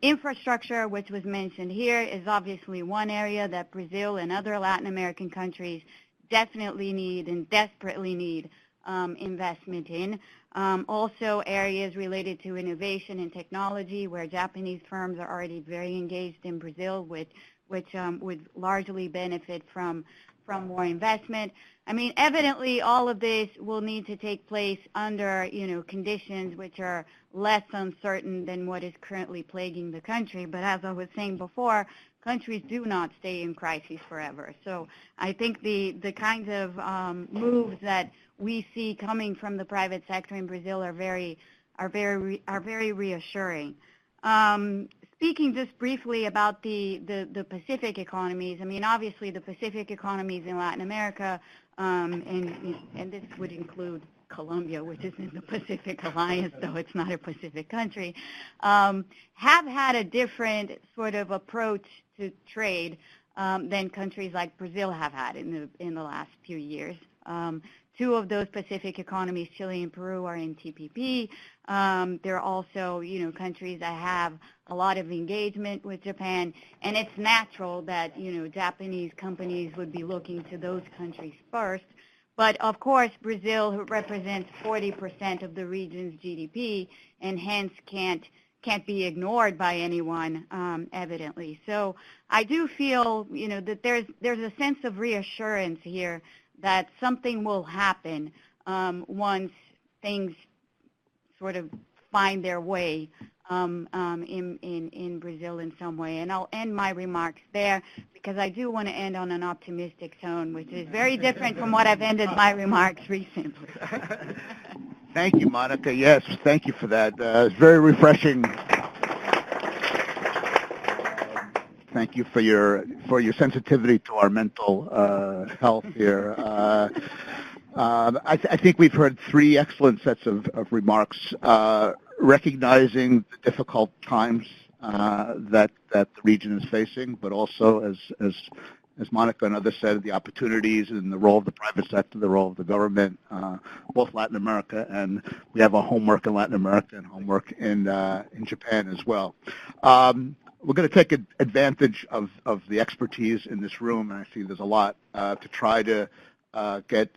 E: Infrastructure, which was mentioned here, is obviously one area that Brazil and other Latin American countries definitely need and desperately need investment in. Also areas related to innovation and technology, where Japanese firms are already very engaged in Brazil, which would largely benefit from more investment. I mean, evidently all of this will need to take place under, conditions which are less uncertain than what is currently plaguing the country. But as I was saying before, countries do not stay in crises forever. So I think the kinds of moves that we see coming from the private sector in Brazil are very reassuring. Speaking just briefly about the Pacific economies, I mean, obviously the Pacific economies in Latin America, and this would include Colombia, which is in the Pacific Alliance, though it's not a Pacific country, have had a different sort of approach to trade than countries like Brazil have had in the last few years. Two of those Pacific economies, Chile and Peru, are in TPP. There are also, countries that have a lot of engagement with Japan, and it's natural that, Japanese companies would be looking to those countries first. But of course, Brazil represents 40% of the region's GDP, and hence can't be ignored by anyone, evidently. So I do feel, that there's a sense of reassurance here that something will happen once things sort of find their way in Brazil in some way. And I'll end my remarks there because I do want to end on an optimistic tone, which is very different from what I've ended my remarks recently.
A: Thank you, Monica. Yes, thank you for that. It's very refreshing. Thank you for your sensitivity to our mental health here. I think we've heard three excellent sets of remarks, recognizing the difficult times that the region is facing, but also, as Monica and others said, the opportunities and the role of the private sector, the role of the government, both Latin America, and we have our homework in Latin America and homework in Japan as well. We're going to take advantage of the expertise in this room, and I see there's a lot to try to get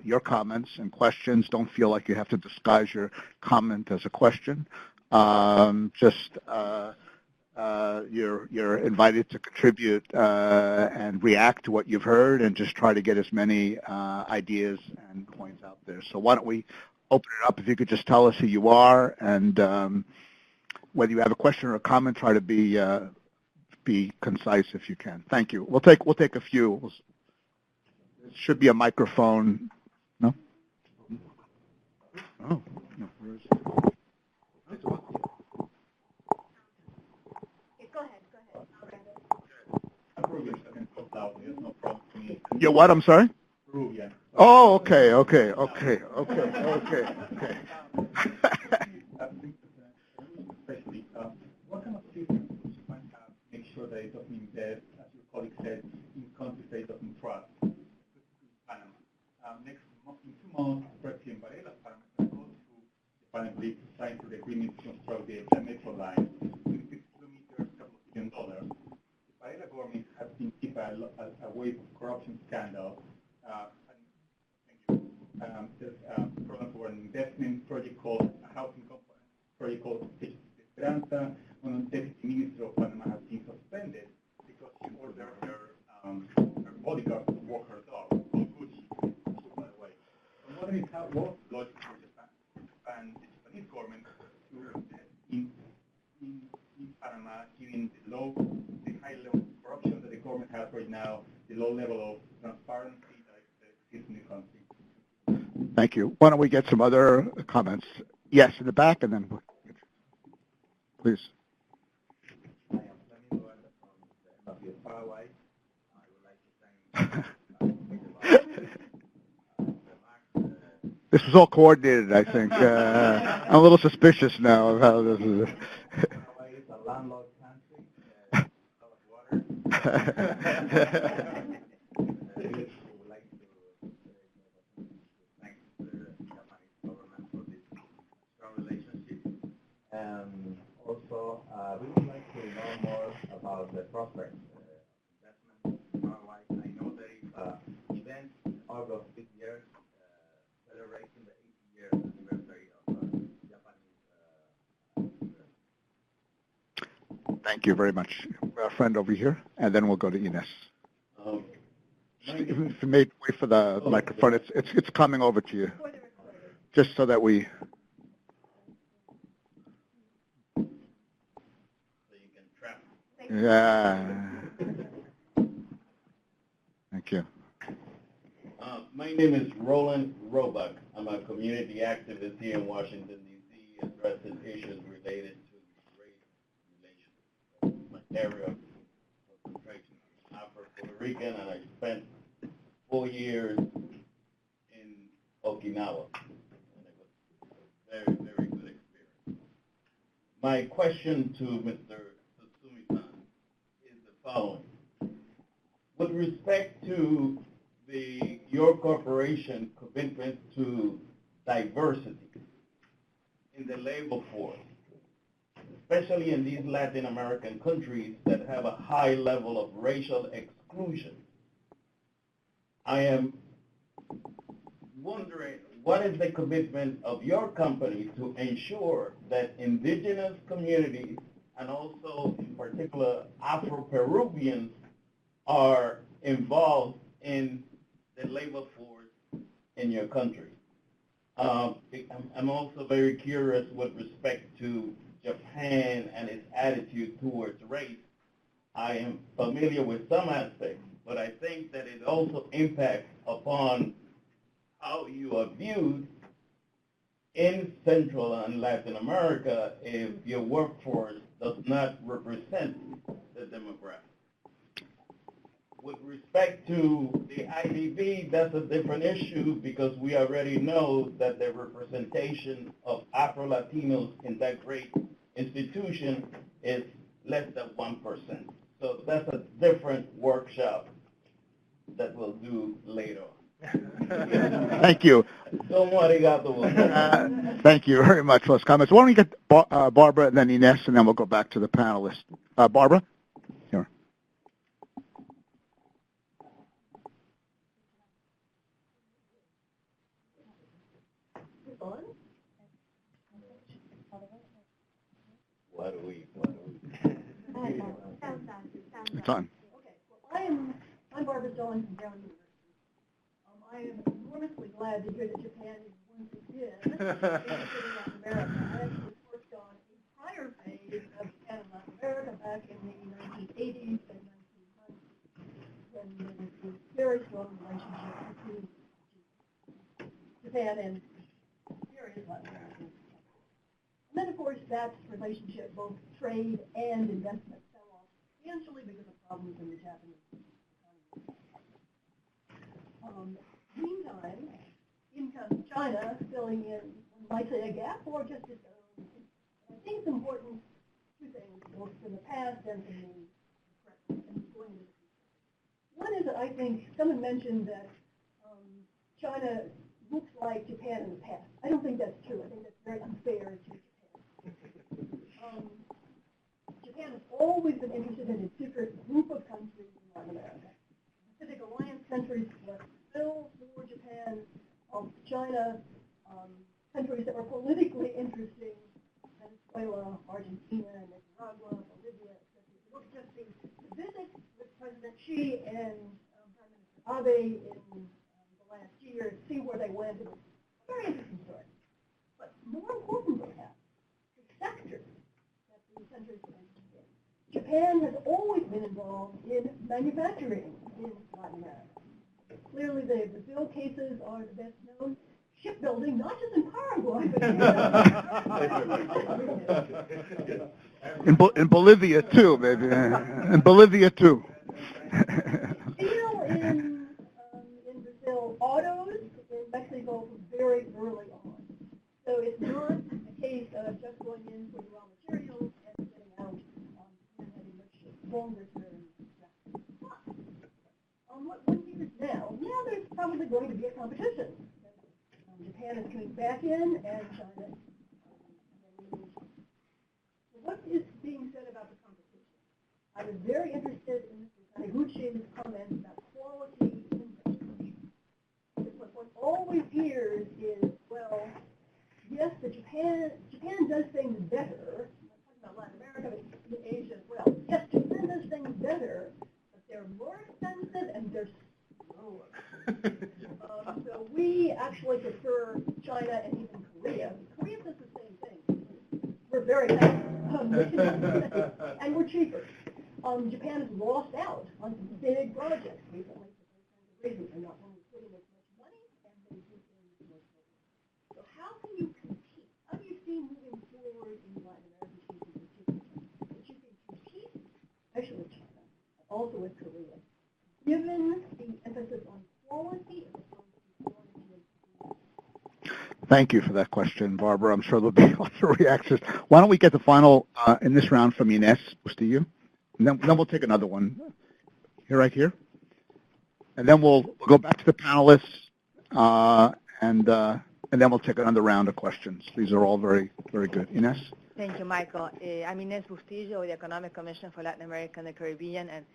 A: your comments and questions. Don't feel like you have to disguise your comment as a question. You're invited to contribute and react to what you've heard, and just try to get as many ideas and points out there. So why don't we open it up? If you could just tell us who you are and whether you have a question or a comment, try to be concise if you can. Thank you. We'll take a few. There should be a microphone. No? Oh, no. Where is it? Your what? I'm sorry? Peruvian. Oh, okay.
F: What kind of systems might have make sure that it doesn't invest, as your colleague said, in countries that it doesn't trust? Panama. In 2 months, President Varela's Panama is going to go to the apparently signed for the agreement to construct the metro line, 26 kilometers, couple of $1 billion. The Varela government has been hit by a wave of corruption scandal. There's a program for an investment project called a housing company project called Esperanza. One deputy minister of Panama has been suspended because she ordered her bodyguard to walk her dog, called Gucci, by the way. I'm wondering what logic for Japan, the Japanese government, to invest in Panama, given the high level of corruption that the government has right now, the low level of transparency that exists in the country.
A: Thank you. Why don't we get some other comments? Yes, in the back, and then please.
G: I am Flaming Luanda from the Paraguay. I would like to thank
A: This was all coordinated, I think. I'm a little suspicious now of how this is.
G: Paraguay is a landlocked country, full of water. Also, we would like to know more about the prospects of investment in Paraguay. I know there is an event in August this year celebrating the 80th anniversary of Japanese.
A: Thank you very much. Our friend over here, and then we'll go to Ines. If you may wait for the microphone, it's coming over to you, just so that we. Yeah. Thank you.
H: My name is Roland Roebuck. I'm a community activist here in Washington, D.C., addressing issues related to race relations. My area of concentration is Afro-Puerto Rican, and I spent 4 years in Okinawa. And it was a very, very good experience. My question to Mr. Following. With respect to your corporation commitment to diversity in the labor force, especially in these Latin American countries that have a high level of racial exclusion, I am wondering, what is the commitment of your company to ensure that indigenous communities and also, in particular, Afro-Peruvians are involved in the labor force in your country? I'm also very curious with respect to Japan and its attitude towards race. I am familiar with some aspects, but I think that it also impacts upon how you are viewed in Central and Latin America if your workforce does not represent the demographic. With respect to the IDB, that's a different issue because we already know that the representation of Afro-Latinos in that great institution is less than 1%. So that's a different workshop that we'll do later on.
A: Thank you. Thank you very much for those comments. Why don't we get Barbara and then Ines, and then we'll go back to the panelists. Barbara? Here.
H: What do we?
A: It's on.
I: Okay. Well, I'm Barbara Stone from Brown University. I am enormously glad to hear that Japan is once again interested in Latin America. I actually worked on a prior phase of Japan and Latin America back in the 1980s and 1990s when there was a very strong relationship between Japan and various Latin American countries. And then, of course, that relationship, both trade and investment, fell off substantially because of problems in the Japanese economy. Meantime, in comes China filling in, one might say, a gap or just its own. I think it's important, two things, both in the past and in the present and going into the future. One is that I think someone mentioned that China looks like Japan in the past. I don't think that's true. I think that's very unfair to Japan. Japan has always been interested in a different group of countries in Latin America. Pacific Alliance countries were still for Japan, China, countries that were politically interesting, Venezuela, Argentina, Nicaragua, Bolivia, etc. You look at just the visit with President Xi and Prime Minister Abe in the last year, see where they went. It was a very interesting story. But more important perhaps, the sectors that these countries were interested in. Japan has always been involved in manufacturing in Latin America. Clearly, the Brazil cases are the best known. Shipbuilding, not just in Paraguay, but
A: in Bolivia too, maybe. In Bolivia too.
I: Steel in Brazil, autos in Mexico very early on. So it's not a case of just going in for the raw materials and getting out and having much longer term. What years now? Now there's probably going to be a competition. Japan is coming back in, and China. So what is being said about the competition? I was very interested in Mr. Taniguchi's comments about quality investment. Because what one always hears is, well, yes, Japan does things better. I'm talking about Latin America, but in Asia as well. Yes, Japan does things better, but they're more expensive and they're slower. So we actually prefer China and even Korea. Korea does the same thing. We're very fast, and we're cheaper. Japan has lost out on some big projects recently for those kinds of reasons. They're not only putting as much money and they do things more slowly. So how can you compete? How do you see moving forward in Latin American cases in particular that you can compete, especially with China, but also with Korea, given the emphasis on quality?
A: Thank you for that question, Barbara. I'm sure there'll be lots of reactions. Why don't we get the final in this round from Ines Bustillo, and then we'll take another one right here, and then we'll go back to the panelists, and then we'll take another round of questions. These are all very, very good. Ines?
J: Thank you, Michael. I'm Ines Bustillo with the Economic Commission for Latin America and the Caribbean, and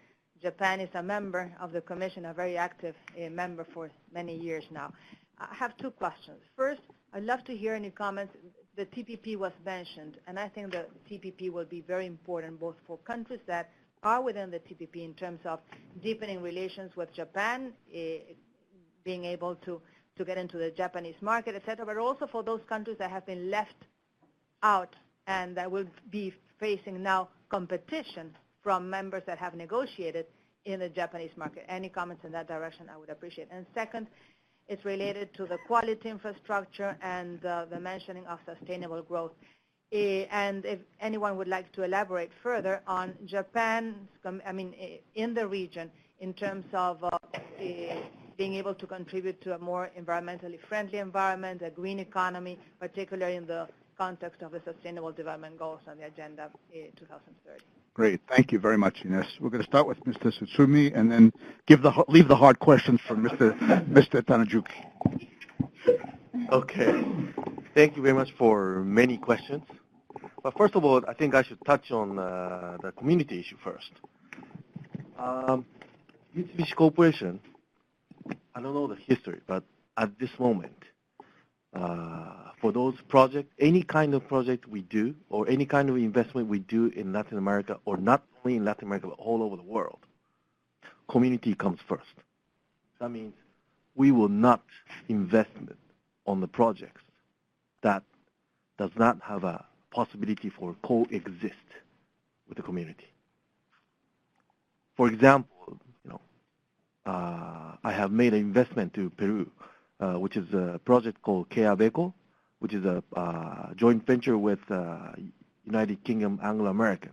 J: Japan is a member of the Commission, a very active member for many years now. I have two questions. First, I'd love to hear any comments. The TPP was mentioned, and I think the TPP will be very important both for countries that are within the TPP in terms of deepening relations with Japan, being able to get into the Japanese market, et cetera, but also for those countries that have been left out and that will be facing now competition from members that have negotiated in the Japanese market. Any comments in that direction I would appreciate. And second, it's related to the quality infrastructure and the mentioning of sustainable growth. And if anyone would like to elaborate further on Japan, in the region, in terms of being able to contribute to a more environmentally friendly environment, a green economy, particularly in the context of the Sustainable Development Goals on the Agenda 2030.
A: Great. Thank you very much, Ines. We're going to start with Mr. Tsutsumi and then leave the hard questions for Mr. Tanajuki.
C: Okay. Thank you very much for many questions. But first of all, I think I should touch on the community issue first. Mitsubishi Corporation, I don't know the history, but at this moment, for those projects, any kind of project we do or any kind of investment we do in Latin America, or not only in Latin America, but all over the world, community comes first. That means we will not invest on the projects that does not have a possibility for coexist with the community. For example, I have made an investment to Peru, which is a project called Quellaveco, which is a joint venture with United Kingdom Anglo-American.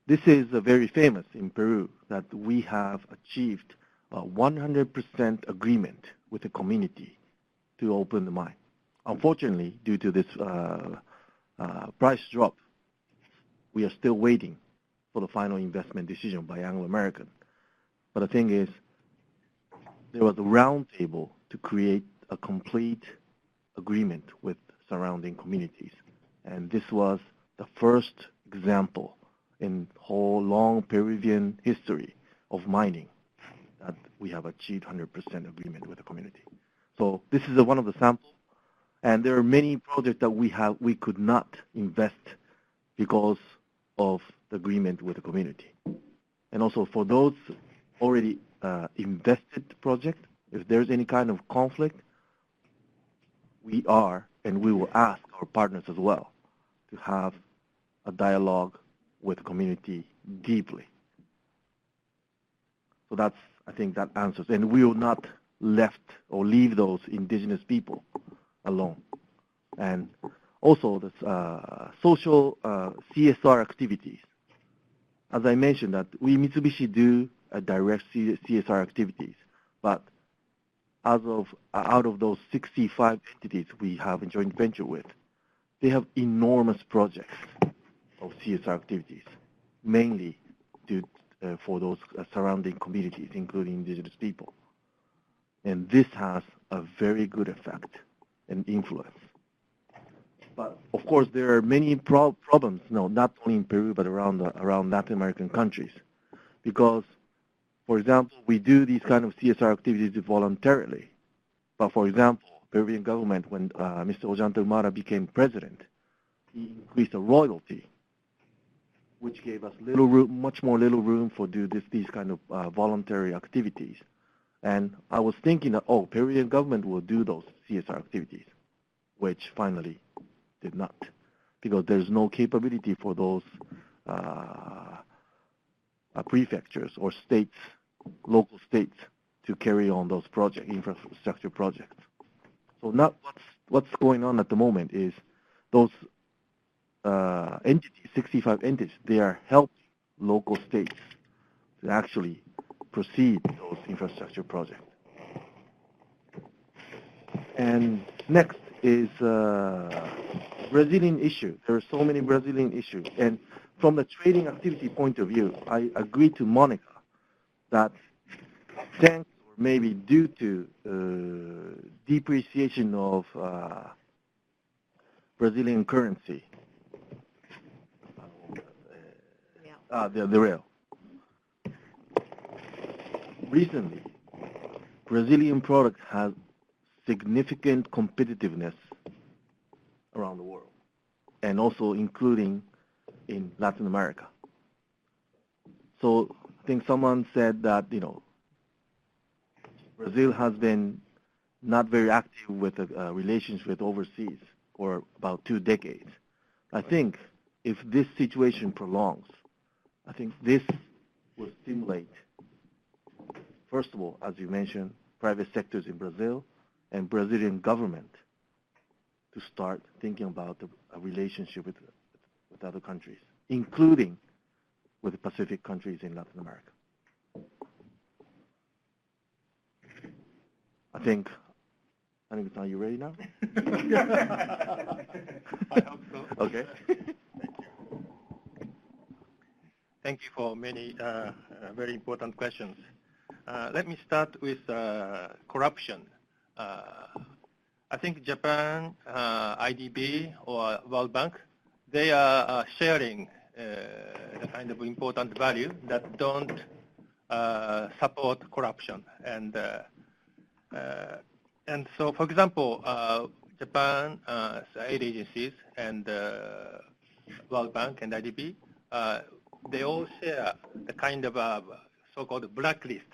C: This is very famous in Peru that we have achieved a 100% agreement with the community to open the mine. Unfortunately, due to this price drop, we are still waiting for the final investment decision by Anglo-American. But the thing is, there was a round table to create a complete agreement with surrounding communities. And this was the first example in whole long Peruvian history of mining that we have achieved 100% agreement with the community. So this is one of the samples. And there are many projects that we could not invest because of the agreement with the community. And also for those already invested project, if there's any kind of conflict, we will ask our partners as well to have a dialogue with the community deeply. So I think that answers. And we will not leave those indigenous people alone. And also the social CSR activities. As I mentioned, that we Mitsubishi do a direct CSR activities, but out of those 65 entities we have a joint venture with, they have enormous projects of CSR activities, mainly for those surrounding communities, including indigenous people. And this has a very good effect and influence. But of course, there are many problems, not only in Peru, but around Latin American countries. Because, for example, we do these kind of CSR activities voluntarily. But for example, Peruvian government, when Mr. Ollanta became president, he increased the royalty, which gave us much more room for these kind of voluntary activities. And I was thinking that, Peruvian government will do those CSR activities, which finally did not, because there's no capability for those prefectures or states, local states, to carry on those infrastructure projects. So now what's going on at the moment is those entities, 65 entities, they are helping local states to actually proceed those infrastructure projects. And next is Brazilian issue. There are so many Brazilian issues. And from the trading activity point of view, I agree to Monica that thanks or maybe due to depreciation of Brazilian currency, the real. Recently, Brazilian product has significant competitiveness around the world, and also including in Latin America. So I think someone said that, Brazil has been not very active with relations with overseas for about 2 decades. I think if this situation prolongs, I think this will stimulate, first of all, as you mentioned, private sectors in Brazil and Brazilian government to start thinking about a relationship with other countries, including with the Pacific countries in Latin America. I think, are you ready now?
D: I hope so.
C: Okay.
D: Thank you for many very important questions. Let me start with corruption. I think Japan, IDB, or World Bank, they are sharing the kind of important value that don't support corruption. And so, for example, Japan, aid agencies, and World Bank and IDB, they all share the kind of so-called blacklist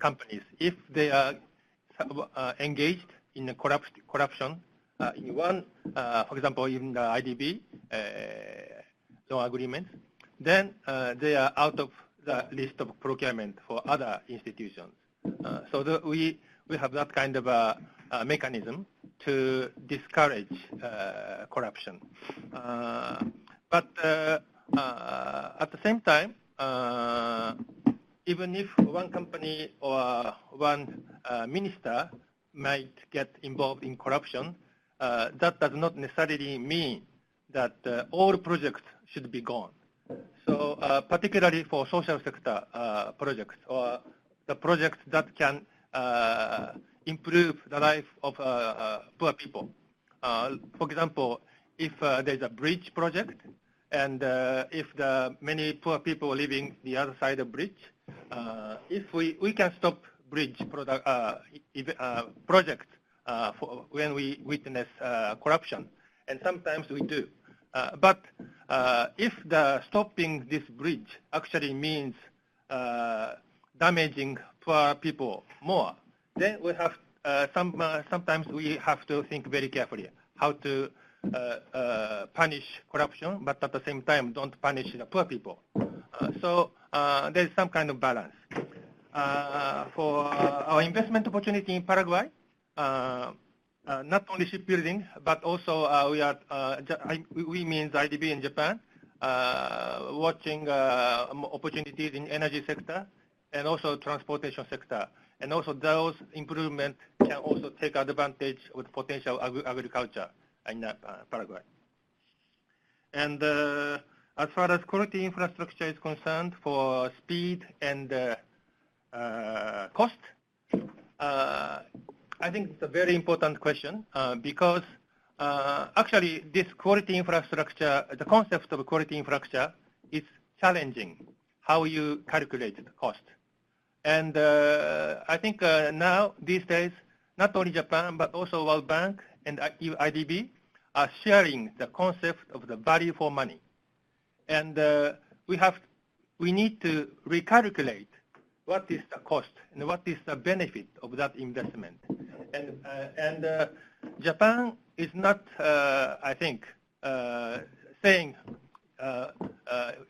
D: companies if they are engaged in corruption in one, for example, in the IDB loan agreements, then they are out of the list of procurement for other institutions. So we have that kind of a mechanism to discourage corruption. But at the same time, even if one company or one minister might get involved in corruption, that does not necessarily mean that all projects should be gone. So particularly for social sector projects or the projects that can improve the life of poor people. For example, if there's a bridge project, and if many poor people living the other side of bridge, if we can stop bridge project when we witness corruption, and sometimes we do. But if stopping this bridge actually means damaging poor people more, then we have sometimes we have to think very carefully how to punish corruption, but at the same time don't punish the poor people. So there's some kind of balance. For our investment opportunity in Paraguay, not only shipbuilding, but also we means IDB in Japan, watching opportunities in energy sector and also transportation sector. And also those improvements can also take advantage of potential agriculture in Paraguay. And as far as quality infrastructure is concerned, for speed and cost, I think it's a very important question because actually this quality infrastructure, the concept of quality infrastructure is challenging, how you calculate the cost. And I think now, these days, not only Japan, but also World Bank and IDB are sharing the concept of the value for money. And we need to recalculate what is the cost and what is the benefit of that investment. And Japan is not, I think, saying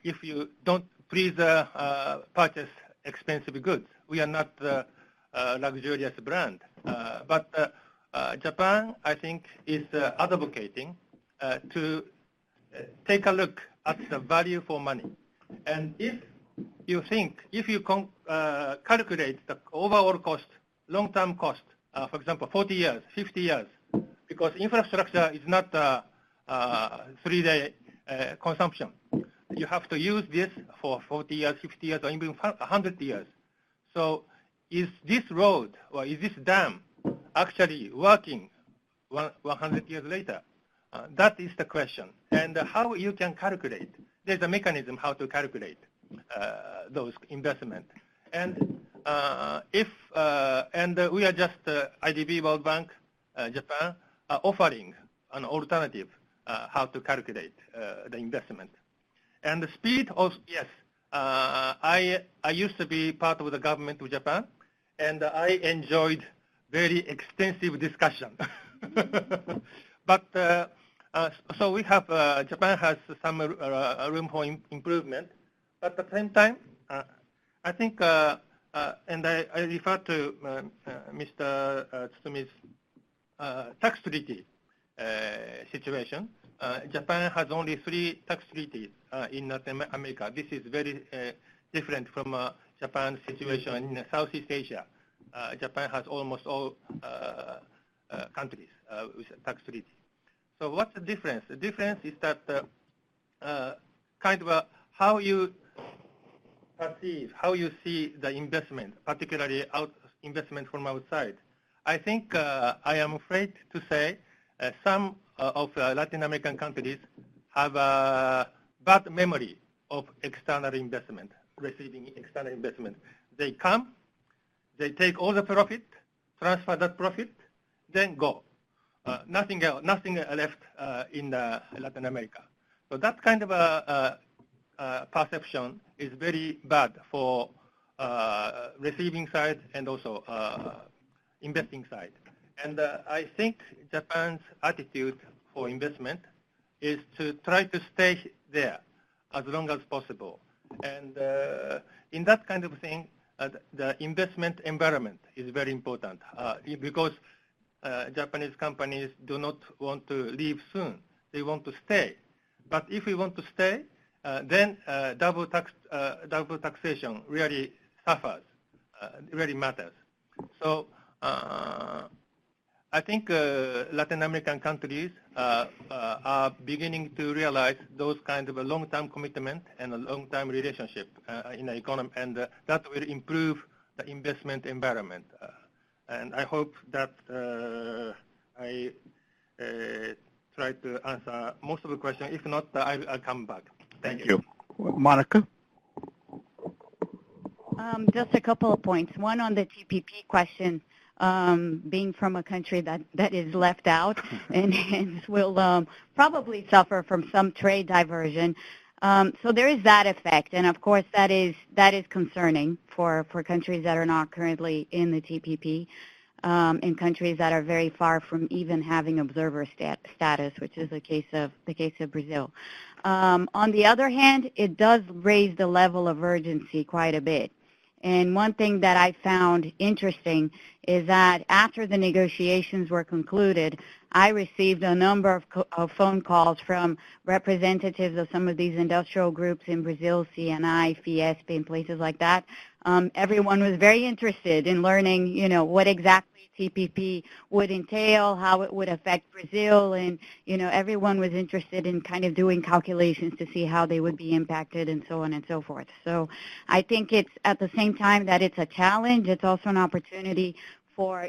D: if you don't please purchase expensive goods. We are not a luxurious brand. But Japan, I think, is advocating to take a look at the value for money. And if you calculate the overall cost, long-term cost, for example, 40 years, 50 years, because infrastructure is not a 3-day consumption. You have to use this for 40 years, 50 years, or even 100 years. So is this road or is this dam actually working 100 years later? That is the question. And how you can calculate. There's a mechanism how to calculate those investments. And and we are just IDB, World Bank, Japan, offering an alternative how to calculate the investment. And the speed of, yes, I used to be part of the government of Japan, and I enjoyed very extensive discussion. But so we have, Japan has some room for improvement. But at the same time, I think, and I refer to Mr. Tsumi's tax treaty situation. Japan has only 3 tax treaties in Latin America. This is very different from Japan's situation in Southeast Asia. Japan has almost all countries with a tax treaty. So what's the difference? The difference is that kind of how you perceive, how you see the investment, particularly investment from outside. I think I am afraid to say some of Latin American countries have a bad memory of external investment, receiving external investment. They come, they take all the profit, transfer that profit, then go. Nothing else, nothing left in Latin America. So that kind of a perception is very bad for receiving side and also investing side. And I think Japan's attitude for investment is to try to stay there as long as possible. And in that kind of thing, the investment environment is very important because Japanese companies do not want to leave soon. They want to stay. But if we want to stay, then double taxation really suffers, really matters. So I think Latin American countries are beginning to realize those kind of a long-term commitment and a long-term relationship in the economy, and that will improve the investment environment. And I hope that I try to answer most of the questions. If not, I'll come back. Thank you.
A: Monica?
E: Just a couple of points. One on the TPP question, being from a country that is left out and hence will probably suffer from some trade diversion. So there is that effect, and of course that is concerning for countries that are not currently in the TPP, and countries that are very far from even having observer status, which is the case of Brazil. On the other hand, it does raise the level of urgency quite a bit. And one thing that I found interesting is that after the negotiations were concluded, I received a number of phone calls from representatives of some of these industrial groups in Brazil, CNI, Fiesp, and places like that. Everyone was very interested in learning, what exactly TPP would entail, how it would affect Brazil, and, everyone was interested in kind of doing calculations to see how they would be impacted and so on and so forth. So I think it's at the same time that it's a challenge, it's also an opportunity for,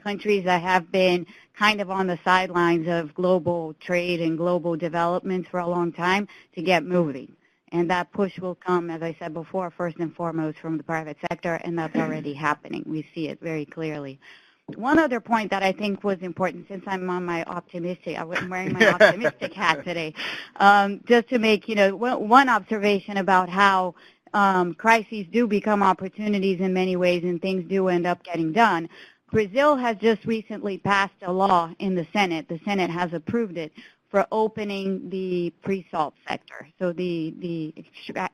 E: countries that have been kind of on the sidelines of global trade and global development for a long time to get moving. And that push will come, as I said before, first and foremost from the private sector, and that's already happening. We see it very clearly. One other point that I think was important, since I'm on my optimistic, I'm wearing my optimistic hat today, just to make, one observation about how crises do become opportunities in many ways and things do end up getting done. Brazil has just recently passed a law in the Senate. The Senate has approved it for opening the pre-salt sector, so the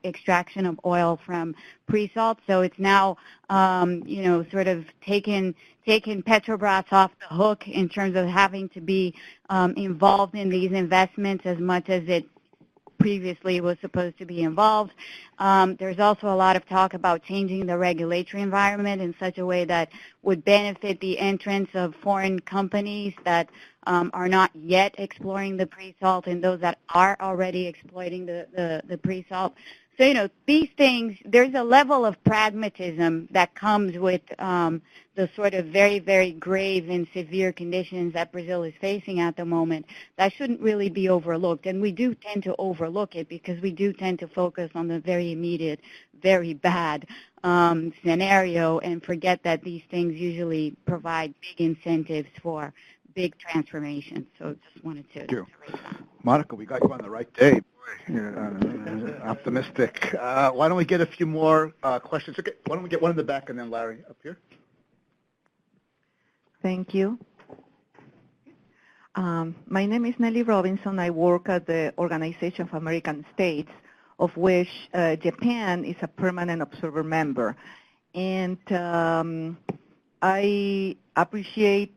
E: extraction of oil from pre-salt. So it's now, sort of taken Petrobras off the hook in terms of having to be involved in these investments as much as it previously was supposed to be involved. There's also a lot of talk about changing the regulatory environment in such a way that would benefit the entrance of foreign companies that are not yet exploring the pre-salt and those that are already exploiting the pre-salt. So, these things, there's a level of pragmatism that comes with the sort of very, very grave and severe conditions that Brazil is facing at the moment that shouldn't really be overlooked. And we do tend to overlook it because we do tend to focus on the very immediate, very bad scenario and forget that these things usually provide big incentives for big transformation. So just wanted to raise that.
A: Monica, we got you on the right day. Boy, optimistic. Why don't we get a few more questions? Okay, why don't we get one in the back and then Larry up here?
K: Thank you. My name is Nellie Robinson. I work at the Organization of American States, of which Japan is a permanent observer member. And I appreciate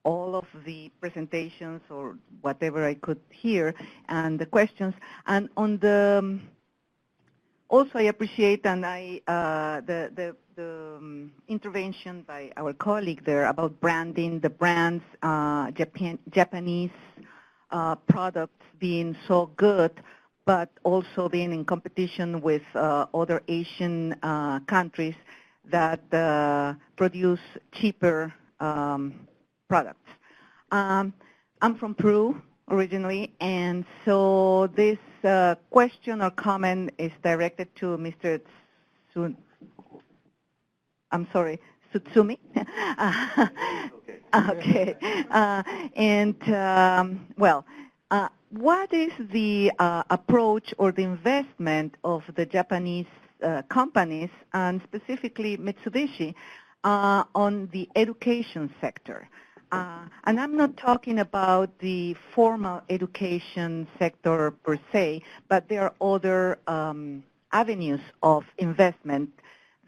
K: all of the presentations or whatever I could hear and the questions. And on the also I appreciate and the intervention by our colleague there about branding the brands, Japanese products being so good, but also being in competition with other Asian countries that produce cheaper products. I'm from Peru originally, and so this question or comment is directed to Mr. Tsutsumi. Okay. What is the approach or the investment of the Japanese companies, and specifically Mitsubishi, on the education sector? And I'm not talking about the formal education sector per se, but there are other avenues of investment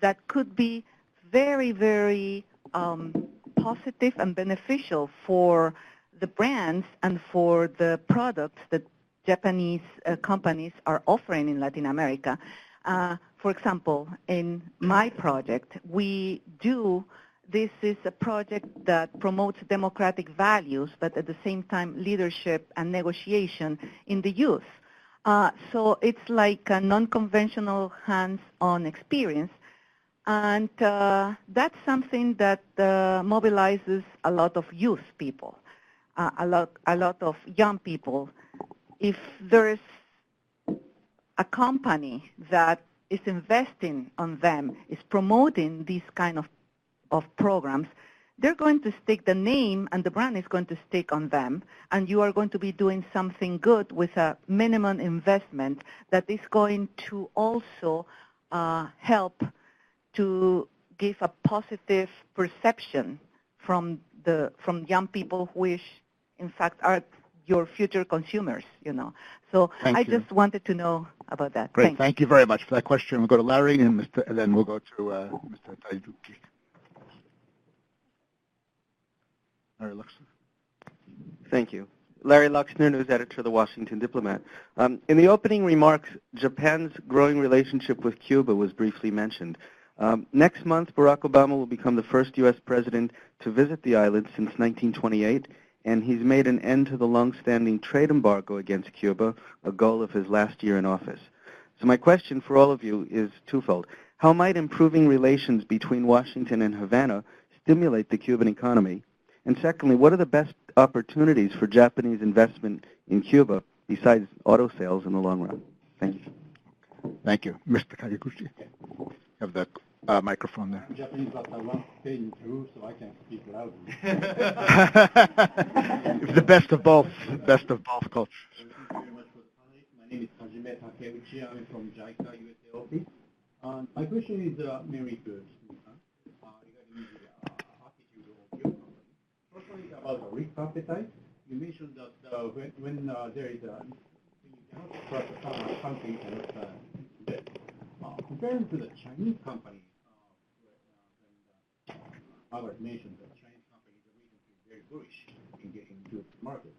K: that could be very, very positive and beneficial for the brands and for the products that Japanese companies are offering in Latin America. For example, in my project, this is a project that promotes democratic values, but at the same time leadership and negotiation in the youth. So it's like a non-conventional hands-on experience. And that's something that mobilizes a lot of youth people, a lot of young people. If there's a company that is investing on them, is promoting these kind of programs, they're going to stick the name and the brand is going to stick on them, and you are going to be doing something good with a minimum investment that is going to also help to give a positive perception from young people who in fact are your future consumers, you know. So I just wanted to know about that.
A: Great. Thank you very much for that question. We'll go to Larry and then we'll go to Mr. Taiduki. Larry Luxner.
L: Thank you. Larry Luxner, news editor of the Washington Diplomat. In the opening remarks, Japan's growing relationship with Cuba was briefly mentioned. Next month, Barack Obama will become the first U.S. president to visit the island since 1928, and he's made an end to the long-standing trade embargo against Cuba, a goal of his last year in office. So my question for all of you is twofold. How might improving relations between Washington and Havana stimulate the Cuban economy? And secondly, what are the best opportunities for Japanese investment in Cuba besides auto sales in the long run? Thank you.
A: Thank you. Mr. Kayaguchi, you have the microphone there.
F: Japanese, but I want to stay in Peru so I can speak loudly.
A: It's the best of both cultures.
F: Thank you very much for the time. My name is Hajime Takeuchi. I'm from JICA USA office. My question is very good regarding the attitude of your company. Firstly, about the risk appetite. You mentioned that when there is a when you cannot trust a country cannot invest. Compared to the Chinese company, Margaret mentioned that Chinese companies are recently very bullish in getting into the market.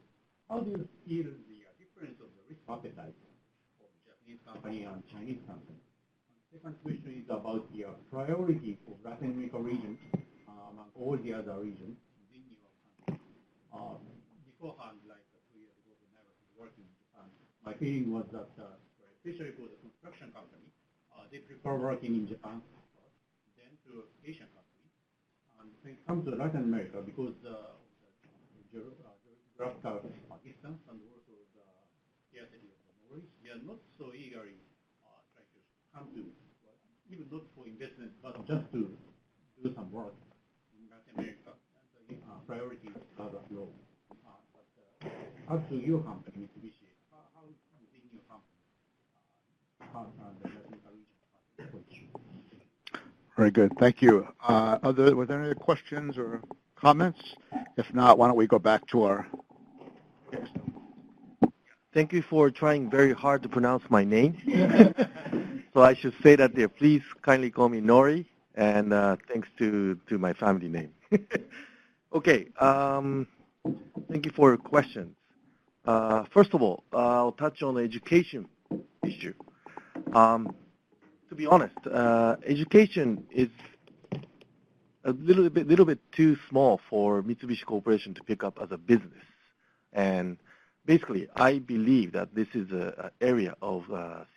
F: How do you feel the difference of the risk appetite of Japanese company and Chinese company? Second question is about the priority for Latin America region among all the other regions within your country. Beforehand, like 2 years ago, when I was working in Japan, my feeling was that, especially for the construction company, they prefer working in Japan first, then to Asian countries. And when it comes to Latin America, because the geographical distance and also the scarcity of the knowledge, they are not so eagerly trying to come to, even not for investment, but just to do some work in Latin America. And the priority is rather low. As to your company, Mitsubishi, how within your company, how the Latin America region approach?
A: Very good. Thank you. Were there any other questions or comments? If not, why don't we go back to our...
C: Thank you for trying very hard to pronounce my name. So I should say that there. Please kindly call me Nori, and thanks to my family name. Okay. Thank you for your questions. First of all, I'll touch on the education issue. To be honest, education is a little bit too small for Mitsubishi Corporation to pick up as a business. And basically, I believe that this is an area of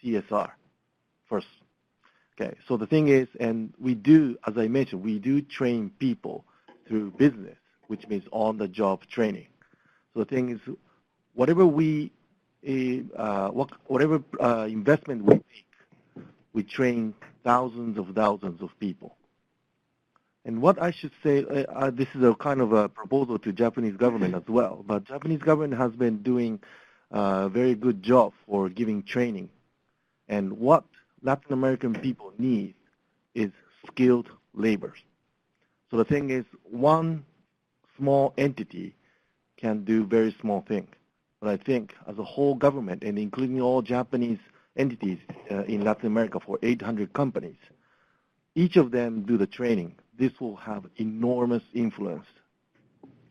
C: CSR first. Okay, so the thing is, and we do, as I mentioned, we do train people through business, which means on-the-job training. So the thing is, whatever investment we make, we train thousands of people. And what I should say, this is a kind of a proposal to Japanese government as well, but Japanese government has been doing a very good job for giving training. And what Latin American people need is skilled labor. So the thing is, one small entity can do very small thing. But I think as a whole government, and including all Japanese entities in Latin America for 800 companies, each of them do the training. This will have enormous influence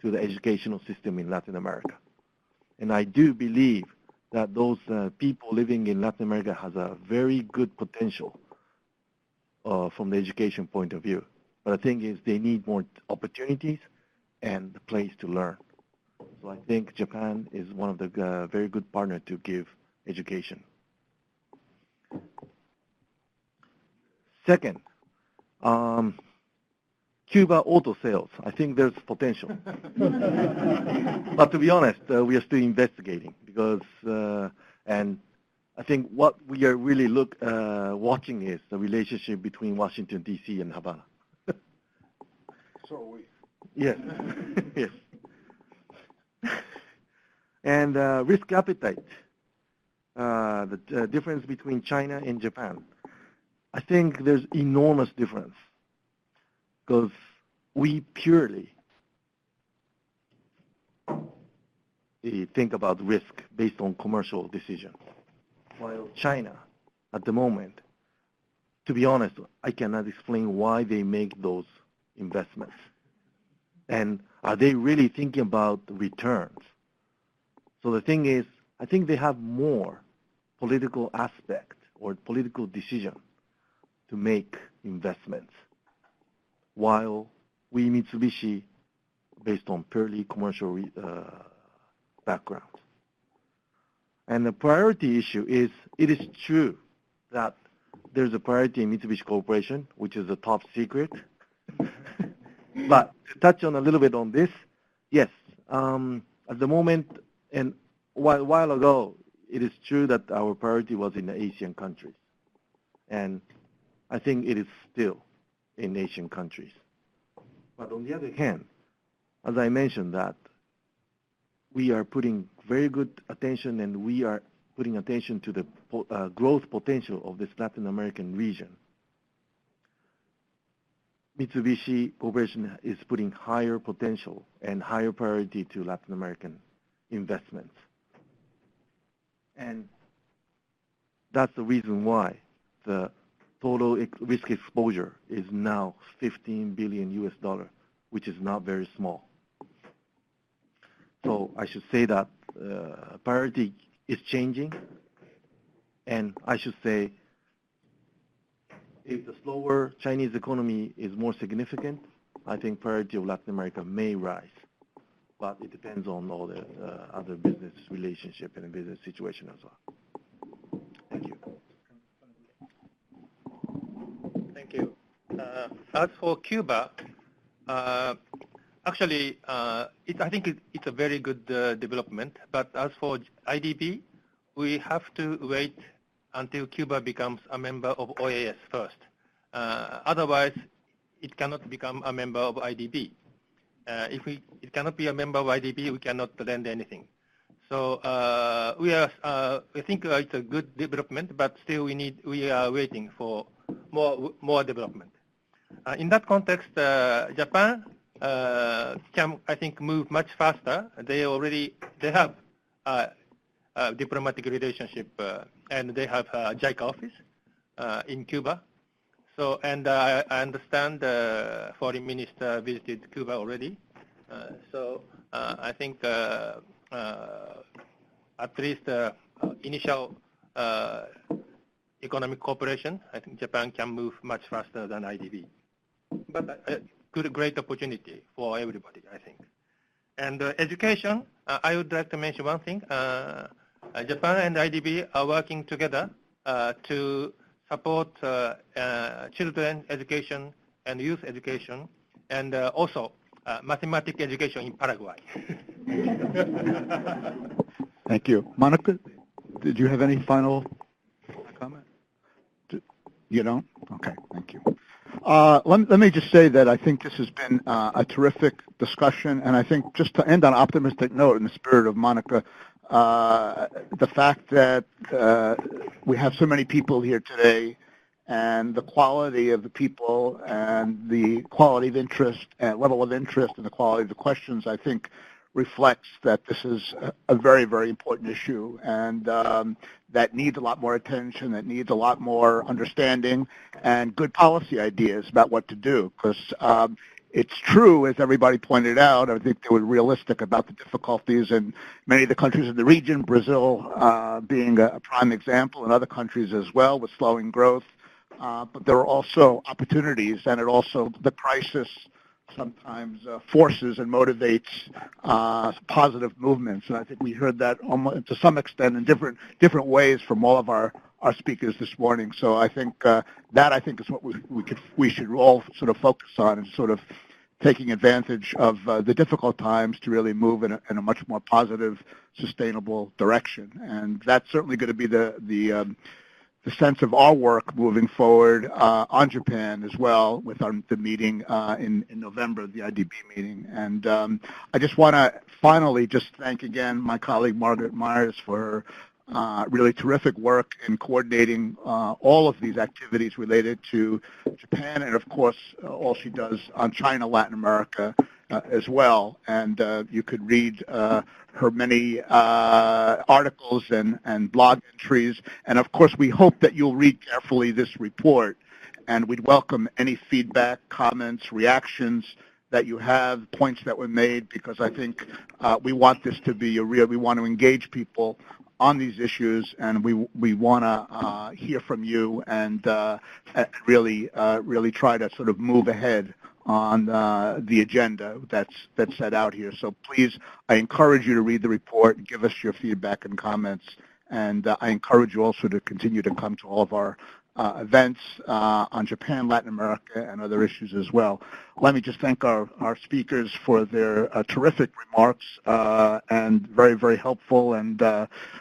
C: to the educational system in Latin America. And I do believe that those people living in Latin America has a very good potential from the education point of view. But the thing is, they need more opportunities and the place to learn. So I think Japan is one of the very good partners to give education. Second, Cuba auto sales, I think there's potential. But to be honest, we are still investigating because, and I think what we are really watching is the relationship between Washington, D.C. and Havana.
A: So are we.
C: Yes, yes. And risk appetite, the difference between China and Japan. I think there's enormous difference because we purely think about risk based on commercial decisions, while China, at the moment, to be honest, I cannot explain why they make those investments. And are they really thinking about returns? So the thing is, I think they have more political aspect or political decision to make investments, while we Mitsubishi, based on purely commercial background. And the priority issue is, it is true that there's a priority in Mitsubishi Corporation, which is a top secret. But to touch on a little bit on this, yes, at the moment, and a while ago, it is true that our priority was in the Asian countries. And I think it is still in Asian countries. But on the other hand, as I mentioned that, we are putting very good attention and we are putting attention to the growth potential of this Latin American region. Mitsubishi Corporation is putting higher potential and higher priority to Latin American investments. And that's the reason why the total risk exposure is now $15 billion, which is not very small. So I should say that priority is changing, and I should say if the slower Chinese economy is more significant, I think priority of Latin America may rise, but it depends on all the other business relationship and business situation as well. Thank you.
D: Thank you. As for Cuba, actually, I think it's a very good development. But as for IDB, we have to wait until Cuba becomes a member of OAS first. Otherwise, it cannot become a member of IDB. If it cannot be a member of IDB, we cannot lend anything. So we think it's a good development, but still we are waiting for more development. In that context, Japan can, I think, move much faster. They have a diplomatic relationship, and they have a JICA office in Cuba. So, and I understand the foreign minister visited Cuba already. So I think at least initial economic cooperation, I think Japan can move much faster than IDB. But a great opportunity for everybody, I think. And education, I would like to mention one thing. Japan and IDB are working together to support children education and youth education, and also mathematics education in Paraguay.
A: Thank you. Monica, did you have any final comment? You don't? Okay, thank you. Let me just say that I think this has been a terrific discussion, and I think just to end on an optimistic note in the spirit of Monica, the fact that we have so many people here today, and the quality of the people, and the quality of interest, and level of interest, and the quality of the questions, I think reflects that this is a very, very important issue, and that needs a lot more attention, that needs a lot more understanding, and good policy ideas about what to do. Because it's true, as everybody pointed out, I think they were realistic about the difficulties in many of the countries in the region, Brazil being a prime example, and other countries as well with slowing growth. But there are also opportunities, and it also, the crisis sometimes forces and motivates positive movements. And I think we heard that almost to some extent in different ways from all of our our speakers this morning. So I think that is what we should all sort of focus on, and sort of taking advantage of the difficult times to really move in a much more positive, sustainable direction. And that's certainly going to be the sense of our work moving forward on Japan as well, with the meeting in November, the IDB meeting. And I just want to finally just thank again my colleague Margaret Myers for her really terrific work in coordinating all of these activities related to Japan, and of course all she does on China, Latin America as well. And you could read her many articles and blog entries. And of course we hope that you'll read carefully this report, and we'd welcome any feedback, comments, reactions that you have, points that were made, because I think we want this to be we want to engage people on these issues, and we want to hear from you and really try to sort of move ahead on the agenda that's set out here. So please, I encourage you to read the report, give us your feedback and comments, and I encourage you also to continue to come to all of our events on Japan, Latin America, and other issues as well. Let me just thank our speakers for their terrific remarks and very, very helpful, and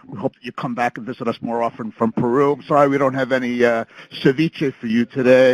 A: we hope that you come back and visit us more often from Peru. I'm sorry we don't have any ceviche for you today.